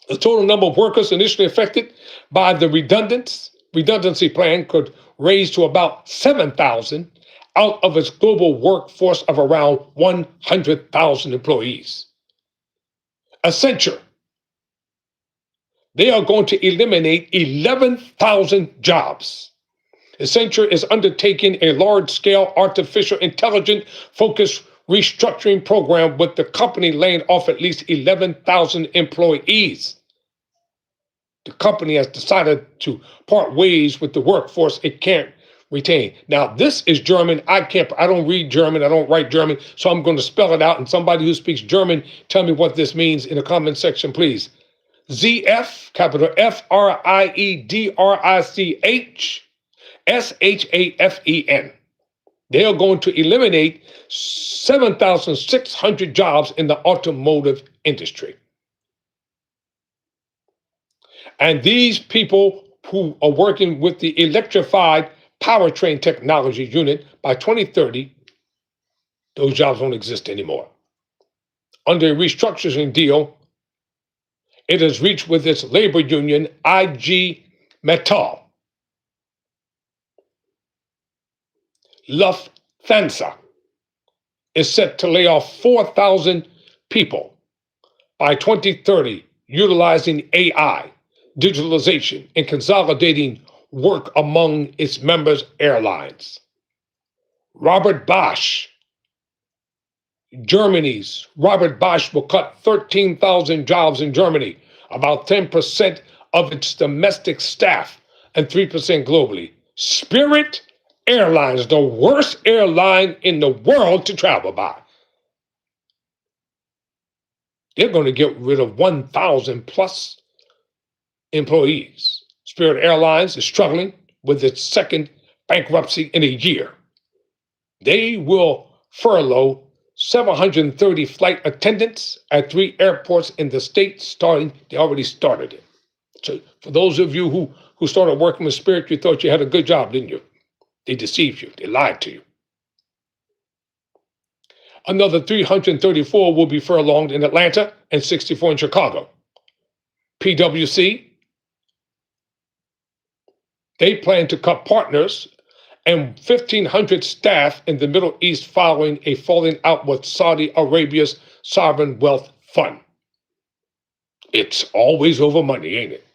The total number of workers initially affected by the redundancy plan could raise to about 7,000 out of its global workforce of around 100,000 employees. Accenture, they are going to eliminate 11,000 jobs. Accenture is undertaking a large-scale artificial intelligence focused restructuring program with the company laying off at least 11,000 employees. The company has decided to part ways with the workforce it can't retain. Now, this is German. I don't read German. I don't write German. So I'm going to spell it out. And somebody who speaks German, tell me what this means in the comment section, please. ZF, capital FRIEDRICHSHAFEN. They are going to eliminate 7,600 jobs in the automotive industry. And these people who are working with the electrified powertrain technology unit, by 2030, those jobs won't exist anymore. Under a restructuring deal, it has reached with its labor union, IG Metall. Lufthansa is set to lay off 4,000 people by 2030, utilizing AI, digitalization, and consolidating work among its members' airlines. Robert Bosch, Germany's Robert Bosch will cut 13,000 jobs in Germany, about 10% of its domestic staff and 3% globally. Spirit Airlines, the worst airline in the world to travel by. They're going to get rid of 1,000 plus employees. Spirit Airlines is struggling with its second bankruptcy in a year. They will furlough 730 flight attendants at 3 airports in the state starting. They already started it. So for those of you who started working with Spirit, you thought you had a good job, didn't you? They deceived you. They lied to you. Another 334 will be furloughed in Atlanta and 64 in Chicago. PwC, they plan to cut partners and 1,500 staff in the Middle East following a falling out with Saudi Arabia's sovereign wealth fund. It's always over money, ain't it?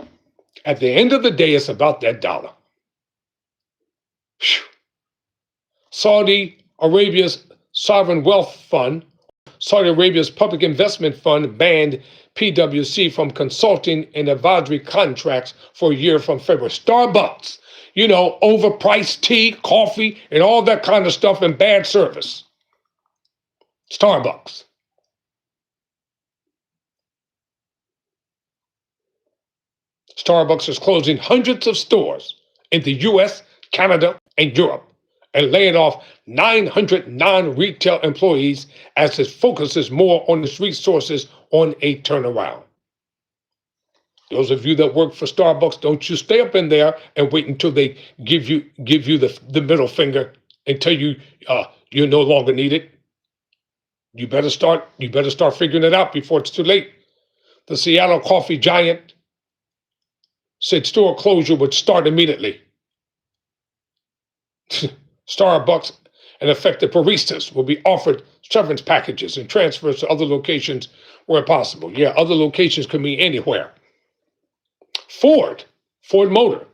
At the end of the day, it's about that dollar. Whew. Saudi Arabia's sovereign wealth fund, Saudi Arabia's public investment fund, banned PwC from consulting and advisory contracts for a year from February. Starbucks, overpriced tea, coffee, and all that kind of stuff, and bad service. Starbucks. Starbucks is closing hundreds of stores in the US, Canada, and Europe, and laying off 900 non-retail employees as it focuses more on its resources on a turnaround. Those of you that work for Starbucks, don't you stay up in there and wait until they give you the middle finger and tell you you're no longer needed. You better start figuring it out before it's too late. The Seattle coffee giant said store closure would start immediately. Starbucks and affected baristas will be offered severance packages and transfers to other locations where possible. Yeah, other locations could mean anywhere. Ford Motor,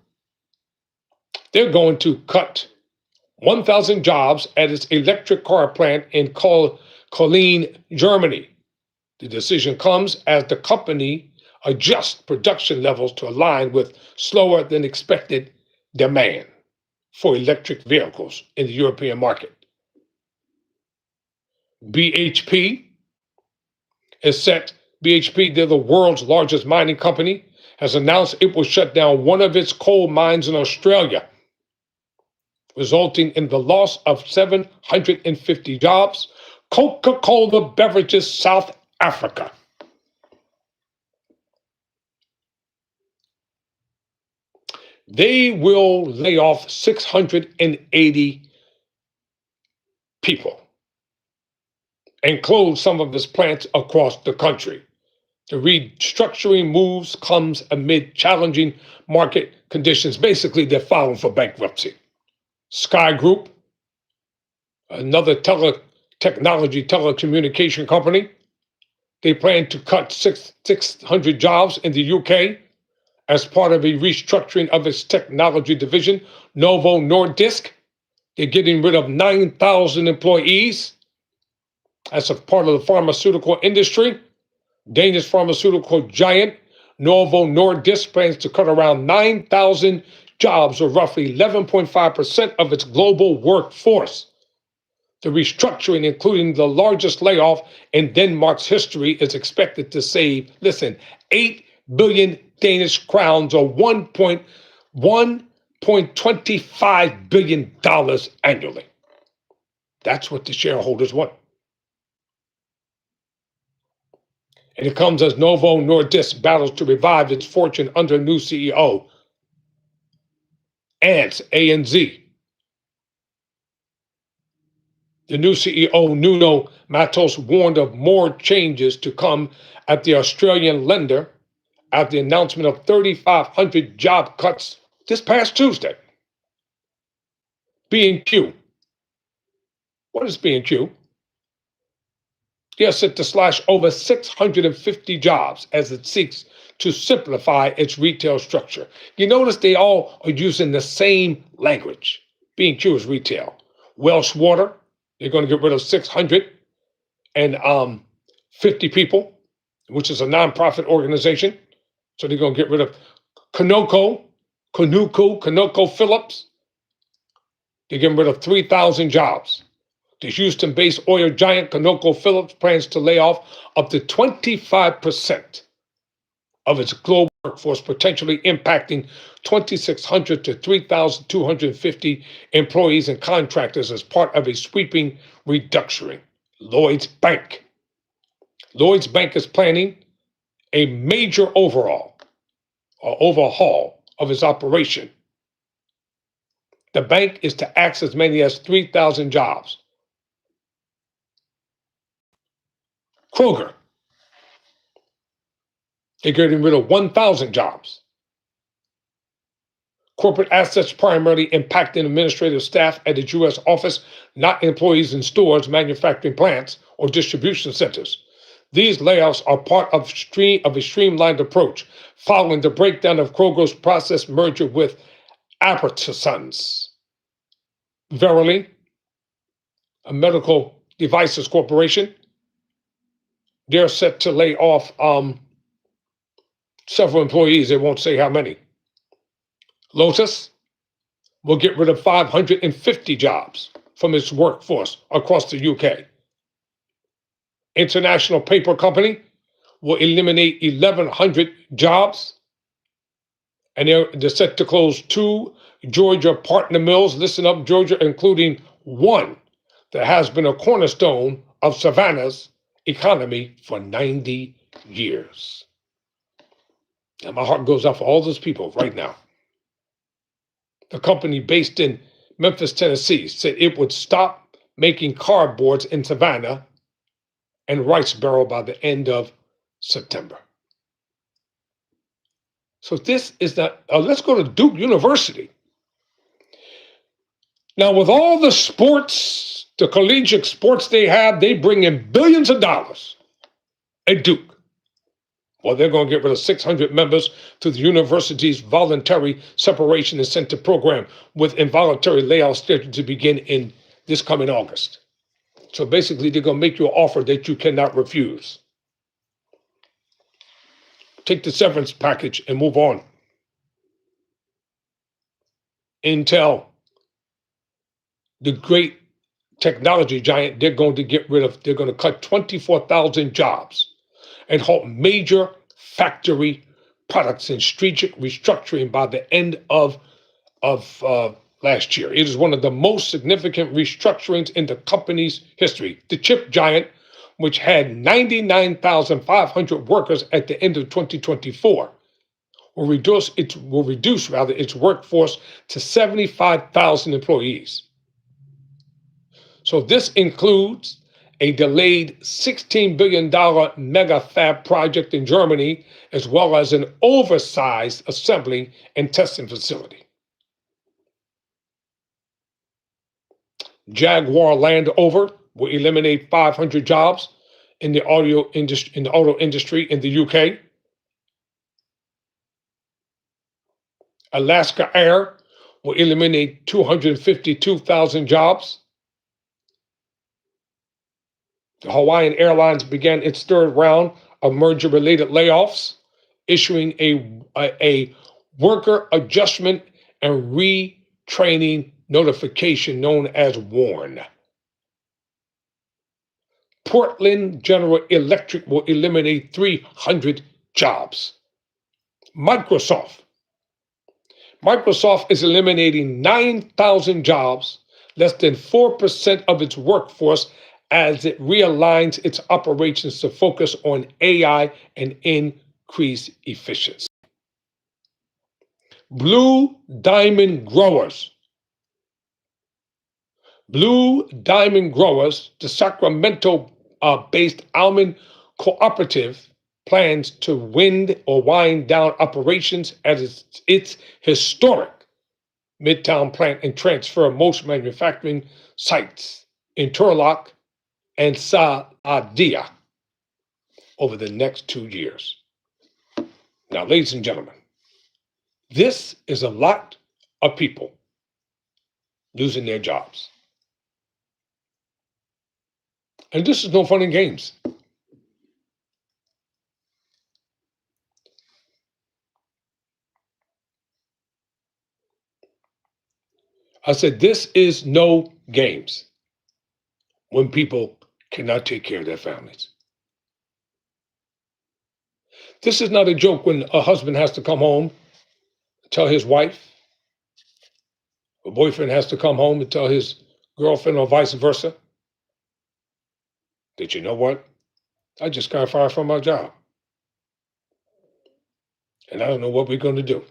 they're going to cut 1,000 jobs at its electric car plant in Cologne, Germany. The decision comes as the company adjusts production levels to align with slower than expected demand for electric vehicles in the European market. BHP, they're the world's largest mining company, has announced it will shut down one of its coal mines in Australia, resulting in the loss of 750 jobs. Coca-Cola Beverages South Africa. They will lay off 680 people and close some of its plants across the country. The restructuring moves comes amid challenging market conditions. Basically, they're filing for bankruptcy. Sky Group, another telecommunication company, They plan to cut 600 jobs in the UK as part of a restructuring of its technology division, Novo Nordisk. They're getting rid of 9,000 employees as a part of the pharmaceutical industry. Danish pharmaceutical giant Novo Nordisk plans to cut around 9,000 jobs, or roughly 11.5% of its global workforce. The restructuring, including the largest layoff in Denmark's history, is expected to save, listen, 8 billion Danish crowns, or $1.25 billion annually. That's what the shareholders want. And it comes as Novo Nordisk battles to revive its fortune under new CEO, ANZ, A-N-Z. The new CEO, Nuno Matos, warned of more changes to come at the Australian lender after the announcement of 3,500 job cuts this past Tuesday. B&Q. What is B&Q? They are set to slash over 650 jobs as it seeks to simplify its retail structure. You notice they all are using the same language. B&Q is retail. Welsh Water, they're going to get rid of 650 people, which is a nonprofit organization. So they're going to get rid of Conoco Phillips. They're getting rid of 3,000 jobs. The Houston-based oil giant Conoco Phillips plans to lay off up to 25% of its global workforce, potentially impacting 2,600 to 3,250 employees and contractors as part of a sweeping reduction. Lloyds Bank is planning a major overhaul of its operation. The bank is to axe as many as 3,000 jobs. Kroger, they're getting rid of 1,000 jobs. Corporate assets primarily impacting administrative staff at its U.S. office, not employees in stores, manufacturing plants, or distribution centers. These layoffs are part of a streamlined approach following the breakdown of Kroger's process merger with Albertsons. Verily, a medical devices corporation, they're set to lay off several employees. They won't say how many. Lotus will get rid of 550 jobs from its workforce across the UK. International Paper Company will eliminate 1,100 jobs, and they're set to close 2 Georgia partner mills, listen up, Georgia, including one that has been a cornerstone of Savannah's economy for 90 years. And my heart goes out for all those people right now. The company based in Memphis, Tennessee, said it would stop making cardboards in Savannah and Riceboro by the end of September. So this is not, let's go to Duke University. Now, with all the sports, the collegiate sports they have, they bring in billions of dollars at Duke. Well, they're going to get rid of 600 members to the university's voluntary separation incentive program, with involuntary layoffs scheduled to begin in this coming August. So basically, they're going to make you an offer that you cannot refuse. Take the severance package and move on. Intel, the great technology giant, they're going to cut 24,000 jobs and halt major factory products and strategic restructuring by the end of last year. It is one of the most significant restructurings in the company's history. The chip giant, which had 99,500 workers at the end of 2024, will reduce its workforce to 75,000 employees. So this includes a delayed $16 billion mega fab project in Germany, as well as an oversized assembly and testing facility. Jaguar Land Rover will eliminate 500 jobs in the auto industry in the UK. Alaska Air will eliminate 252,000 jobs. The Hawaiian Airlines began its third round of merger-related layoffs, issuing a worker adjustment and retraining notification known as WARN. Portland General Electric will eliminate 300 jobs. Microsoft is eliminating 9,000 jobs, less than 4% of its workforce, as it realigns its operations to focus on AI and increase efficiency. Blue Diamond Growers, the Sacramento-based almond cooperative, plans to wind down operations at its historic Midtown plant and transfer most manufacturing sites in Turlock and Saadia over the next 2 years. Now, ladies and gentlemen, this is a lot of people losing their jobs. And this is no fun and games. I said, this is no games when people cannot take care of their families. This is not a joke when a husband has to come home, tell his wife, a boyfriend has to come home and tell his girlfriend, or vice versa, that, you know what, I just got fired from my job. And I don't know what we're going to do.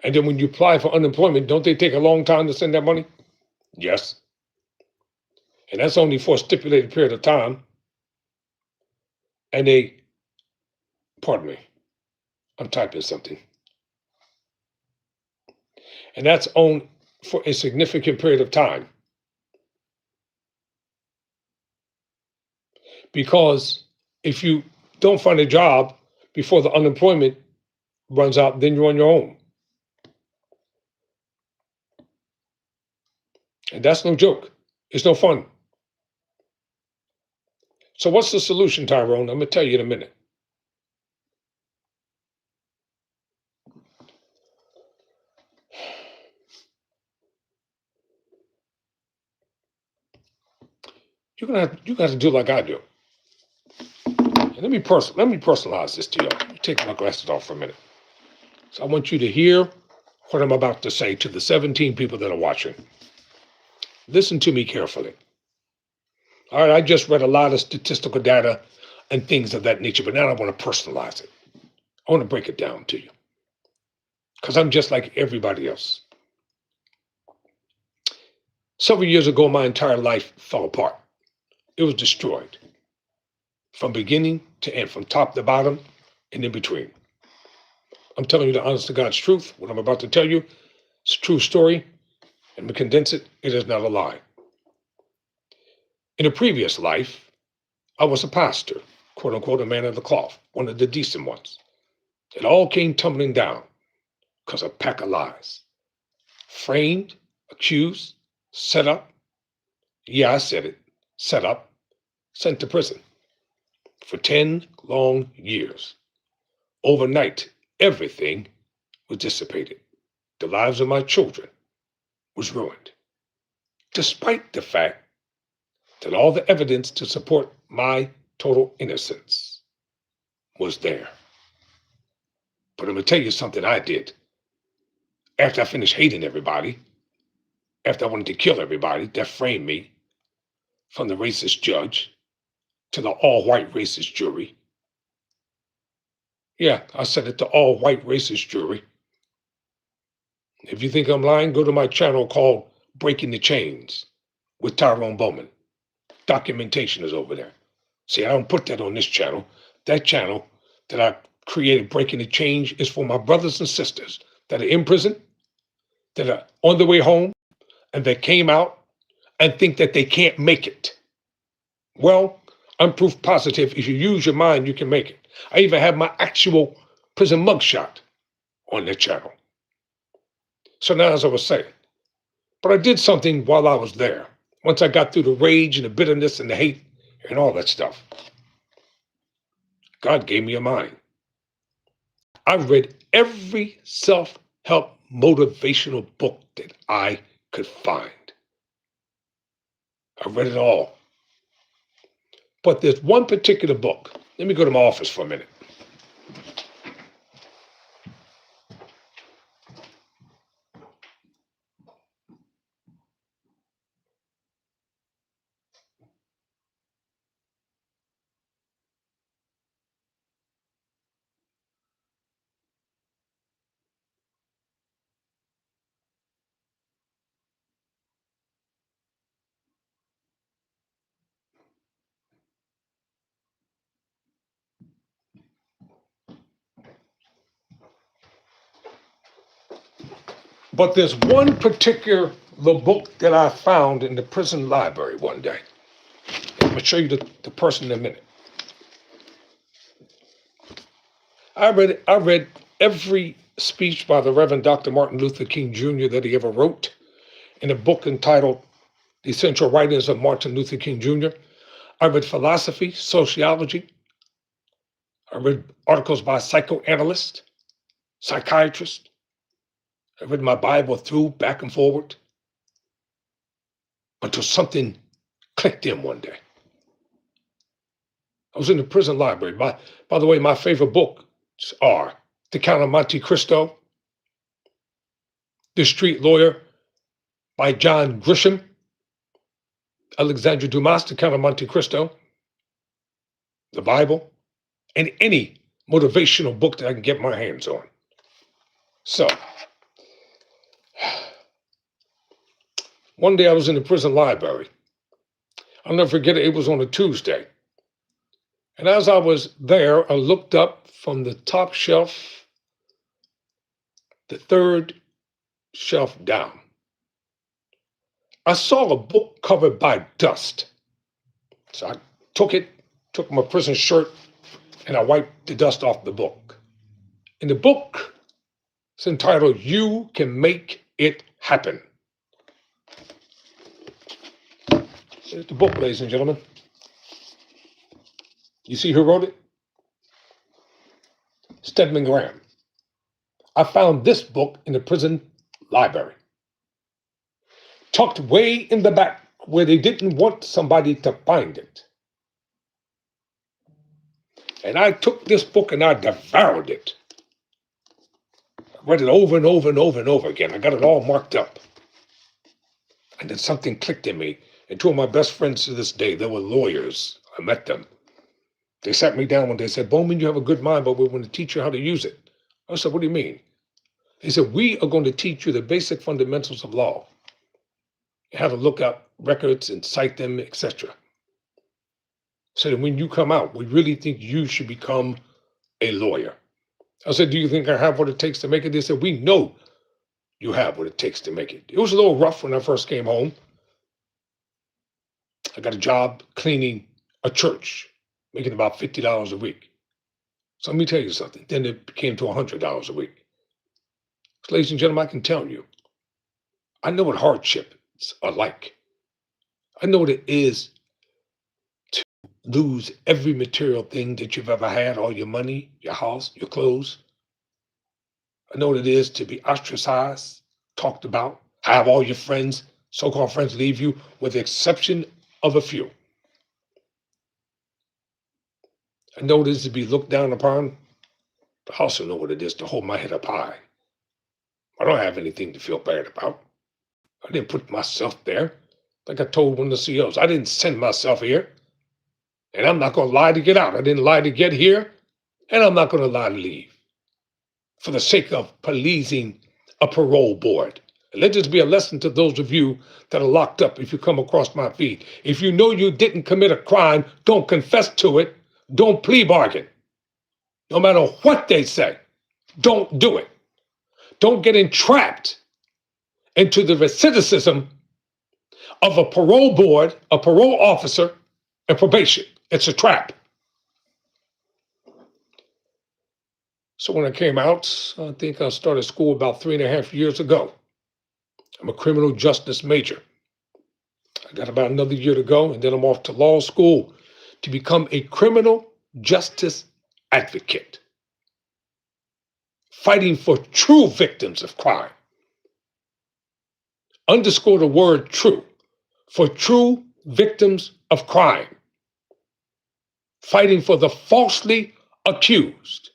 And then when you apply for unemployment, don't they take a long time to send that money? Yes. And that's only for a stipulated period of time. And pardon me, I'm typing something. And that's on for a significant period of time. Because if you don't find a job before the unemployment runs out, then you're on your own. And that's no joke. It's no fun. So what's the solution, Tyrone? I'm going to tell you in a minute. You got to do like I do. And let me personalize this to you. Let me take my glasses off for a minute. So I want you to hear what I'm about to say to the 17 people that are watching. Listen to me carefully. All right, I just read a lot of statistical data and things of that nature, but now I want to personalize it. I want to break it down to you. Because I'm just like everybody else. Several years ago, my entire life fell apart. It was destroyed. From beginning to end, from top to bottom, and in between. I'm telling you the honest to God's truth. What I'm about to tell you, it's a true story. And to condense it, it is not a lie. In a previous life, I was a pastor, quote unquote, a man of the cloth, one of the decent ones. It all came tumbling down because of a pack of lies. Framed, accused, set up. Yeah, I said it. Set up, sent to prison for 10 long years. Overnight, everything was dissipated. The lives of my children was ruined, despite the fact that all the evidence to support my total innocence was there. But I'm going to tell you something I did. After I finished hating everybody, after I wanted to kill everybody that framed me, from the racist judge to the all-white racist jury. Yeah, I said it, to all-white racist jury. If you think I'm lying, go to my channel called Breaking the Chains with Tyrone Bowman. Documentation is over there. See, I don't put that on this channel. That channel that I created, Breaking the Chains, is for my brothers and sisters that are in prison, that are on the way home, and that came out and think that they can't make it. Well, I'm proof positive. If you use your mind, you can make it. I even have my actual prison mugshot on that channel. So now, as I was saying, but I did something while I was there. Once I got through the rage and the bitterness and the hate and all that stuff, God gave me a mind. I read every self-help motivational book that I could find. I read it all. But there's one particular book. Let me go to my office for a minute. But there's one particular book that I found in the prison library one day. I'm going to show you the person in a minute. I read every speech by the Reverend Dr. Martin Luther King Jr. that he ever wrote in a book entitled The Essential Writings of Martin Luther King Jr. I read philosophy, sociology. I read articles by psychoanalysts, psychiatrists. I read my Bible through, back and forward, until something clicked in one day. I was in the prison library. By the way, my favorite books are The Count of Monte Cristo, The Street Lawyer by John Grisham, Alexandre Dumas, The Count of Monte Cristo, the Bible, and any motivational book that I can get my hands on. So, one day I was in the prison library. I'll never forget it. It was on a Tuesday. And as I was there, I looked up from the top shelf, the third shelf down. I saw a book covered by dust. So I took my prison shirt, and I wiped the dust off the book. And the book is entitled, You Can Make It Happen. Here's the book, ladies and gentlemen. You see who wrote it? Stedman Graham. I found this book in the prison library, tucked way in the back where they didn't want somebody to find it. And I took this book and I devoured it. I read it over and over and over and over again. I got it all marked up. And then something clicked in me. And two of my best friends to this day, they were lawyers. I met them. They sat me down one day and said, Bowman, you have a good mind, but we're going to teach you how to use it. I said, what do you mean? He said, we are going to teach you the basic fundamentals of law, how to look up records and cite them, etc. So that when you come out, we really think you should become a lawyer. I said, do you think I have what it takes to make it? They said, we know you have what it takes to make it. It was a little rough when I first came home. I got a job cleaning a church, making about $50 a week. So let me tell you something. Then it came to $100 a week. So, ladies and gentlemen, I can tell you, I know what hardships are like. I know what it is to lose every material thing that you've ever had, all your money, your house, your clothes. I know what it is to be ostracized, talked about, have all your friends, so-called friends, leave you with the exception of a few. I know what it is to be looked down upon, but I also know what it is to hold my head up high. I don't have anything to feel bad about. I didn't put myself there. Like I told one of the CEOs, I didn't send myself here. And I'm not going to lie to get out. I didn't lie to get here, and I'm not going to lie to leave for the sake of pleasing a parole board. And let this be a lesson to those of you that are locked up if you come across my feed. If you know you didn't commit a crime, don't confess to it. Don't plea bargain. No matter what they say, don't do it. Don't get entrapped into the recidivism of a parole board, a parole officer, and probation. It's a trap. So when I came out, I think I started school about 3.5 years ago. I'm a criminal justice major. I got about another year to go, and then I'm off to law school to become a criminal justice advocate, fighting for true victims of crime. Underscore the word true, for true victims of crime, fighting for the falsely accused.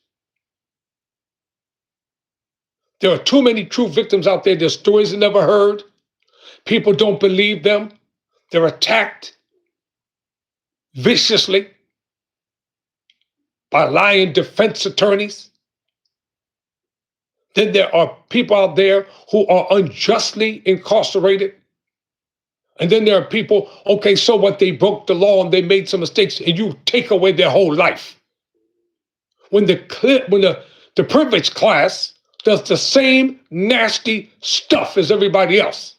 There are too many true victims out there. There's stories they never heard. People don't believe them. They're attacked viciously by lying defense attorneys. Then there are people out there who are unjustly incarcerated. And then there are people, okay, so what, they broke the law and they made some mistakes, and you take away their whole life. When the privileged class does the same nasty stuff as everybody else,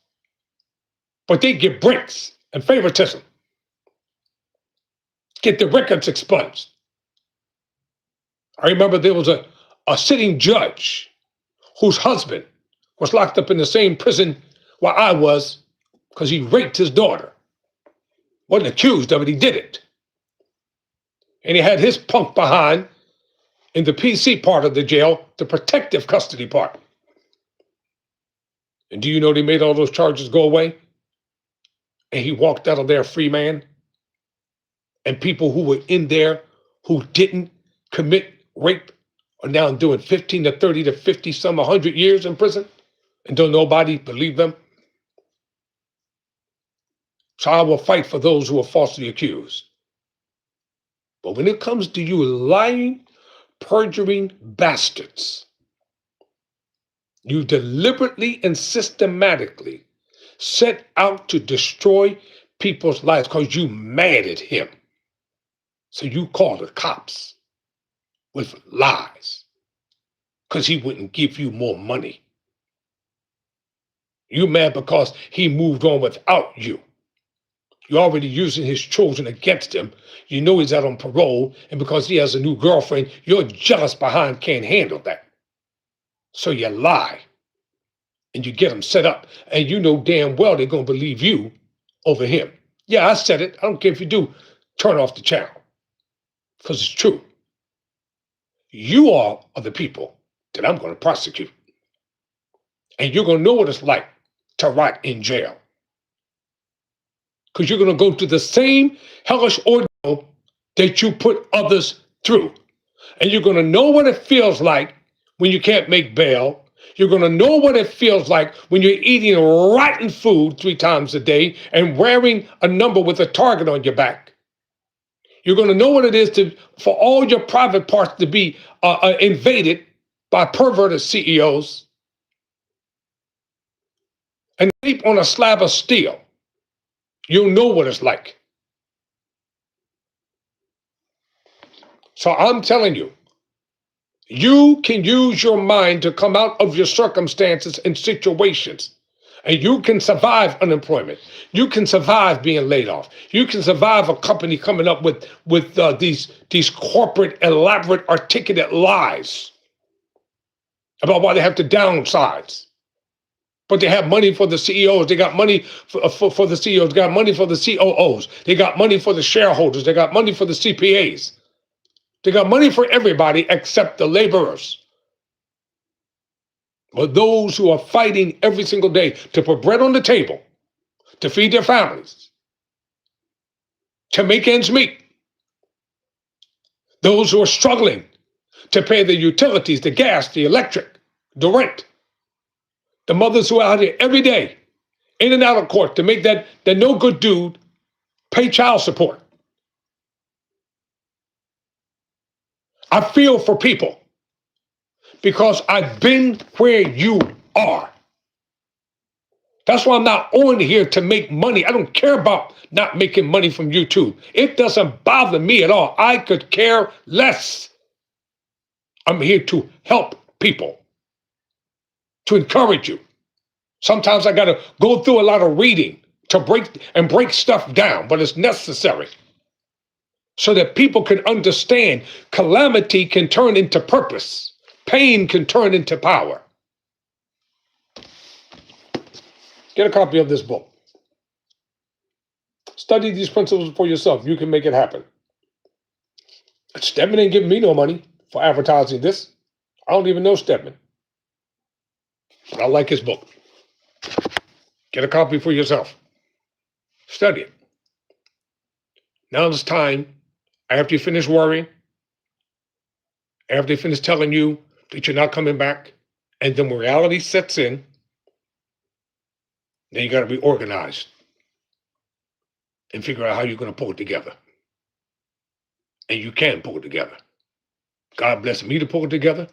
but they get breaks and favoritism, get the records expunged. I remember there was a sitting judge whose husband was locked up in the same prison where I was because he raped his daughter. Wasn't accused of it, he did it. And he had his punk behind in the PC part of the jail, the protective custody part. And do you know they made all those charges go away? And he walked out of there a free man. And people who were in there who didn't commit rape are now doing 15 to 30 to 50, some 100 years in prison, and don't nobody believe them. So I will fight for those who are falsely accused. But when it comes to you lying, perjuring bastards, you deliberately and systematically set out to destroy people's lives because you mad at him. So you call the cops with lies because he wouldn't give you more money. You mad because he moved on without you. You're already using his children against him. You know he's out on parole, and because he has a new girlfriend, you're jealous behind, can't handle that. So you lie, and you get them set up, and you know damn well they're going to believe you over him. Yeah, I said it. I don't care if you do. Turn off the channel, because it's true. You all are the people that I'm going to prosecute, and you're going to know what it's like to rot in jail. Because you're going to go through the same hellish ordeal that you put others through. And you're going to know what it feels like when you can't make bail. You're going to know what it feels like when you're eating rotten food 3 times a day and wearing a number with a target on your back. You're going to know what it is for all your private parts to be invaded by perverted CEOs and sleep on a slab of steel. You'll know what it's like. So I'm telling you, you can use your mind to come out of your circumstances and situations, and you can survive unemployment. You can survive being laid off. You can survive a company coming up with these corporate, elaborate, articulate lies about why they have to downsize. But they have money for the CEOs. They got money for the CEOs. They got money for the COOs. They got money for the shareholders. They got money for the CPAs. They got money for everybody except the laborers. But those who are fighting every single day to put bread on the table, to feed their families, to make ends meet. Those who are struggling to pay the utilities, the gas, the electric, the rent. The mothers who are out here every day, in and out of court to make that no good dude pay child support. I feel for people because I've been where you are. That's why I'm not on here to make money. I don't care about not making money from YouTube. It doesn't bother me at all. I could care less. I'm here to help people, to encourage you. Sometimes I got to go through a lot of reading to break stuff down, but it's necessary so that people can understand calamity can turn into purpose, pain can turn into power. Get a copy of this book. Study these principles for yourself. You can make it happen. Stedman ain't giving me no money for advertising this. I don't even know Stedman. But I like his book. Get a copy for yourself. Study it. Now it's time, after you finish worrying, after they finish telling you that you're not coming back, and then when reality sets in, then you got to be organized and figure out how you're going to pull it together. And you can pull it together. God bless me to pull it together,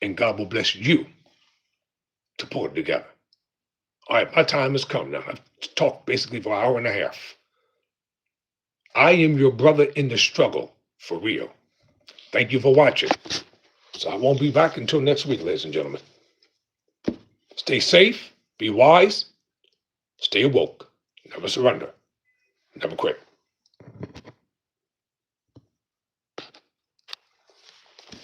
and God will bless you to pull it together. All right, my time has come now. I've talked basically for an hour and a half. I am your brother in the struggle, for real. Thank you for watching. So I won't be back until next week, ladies and gentlemen. Stay safe, be wise, stay woke, never surrender, never quit.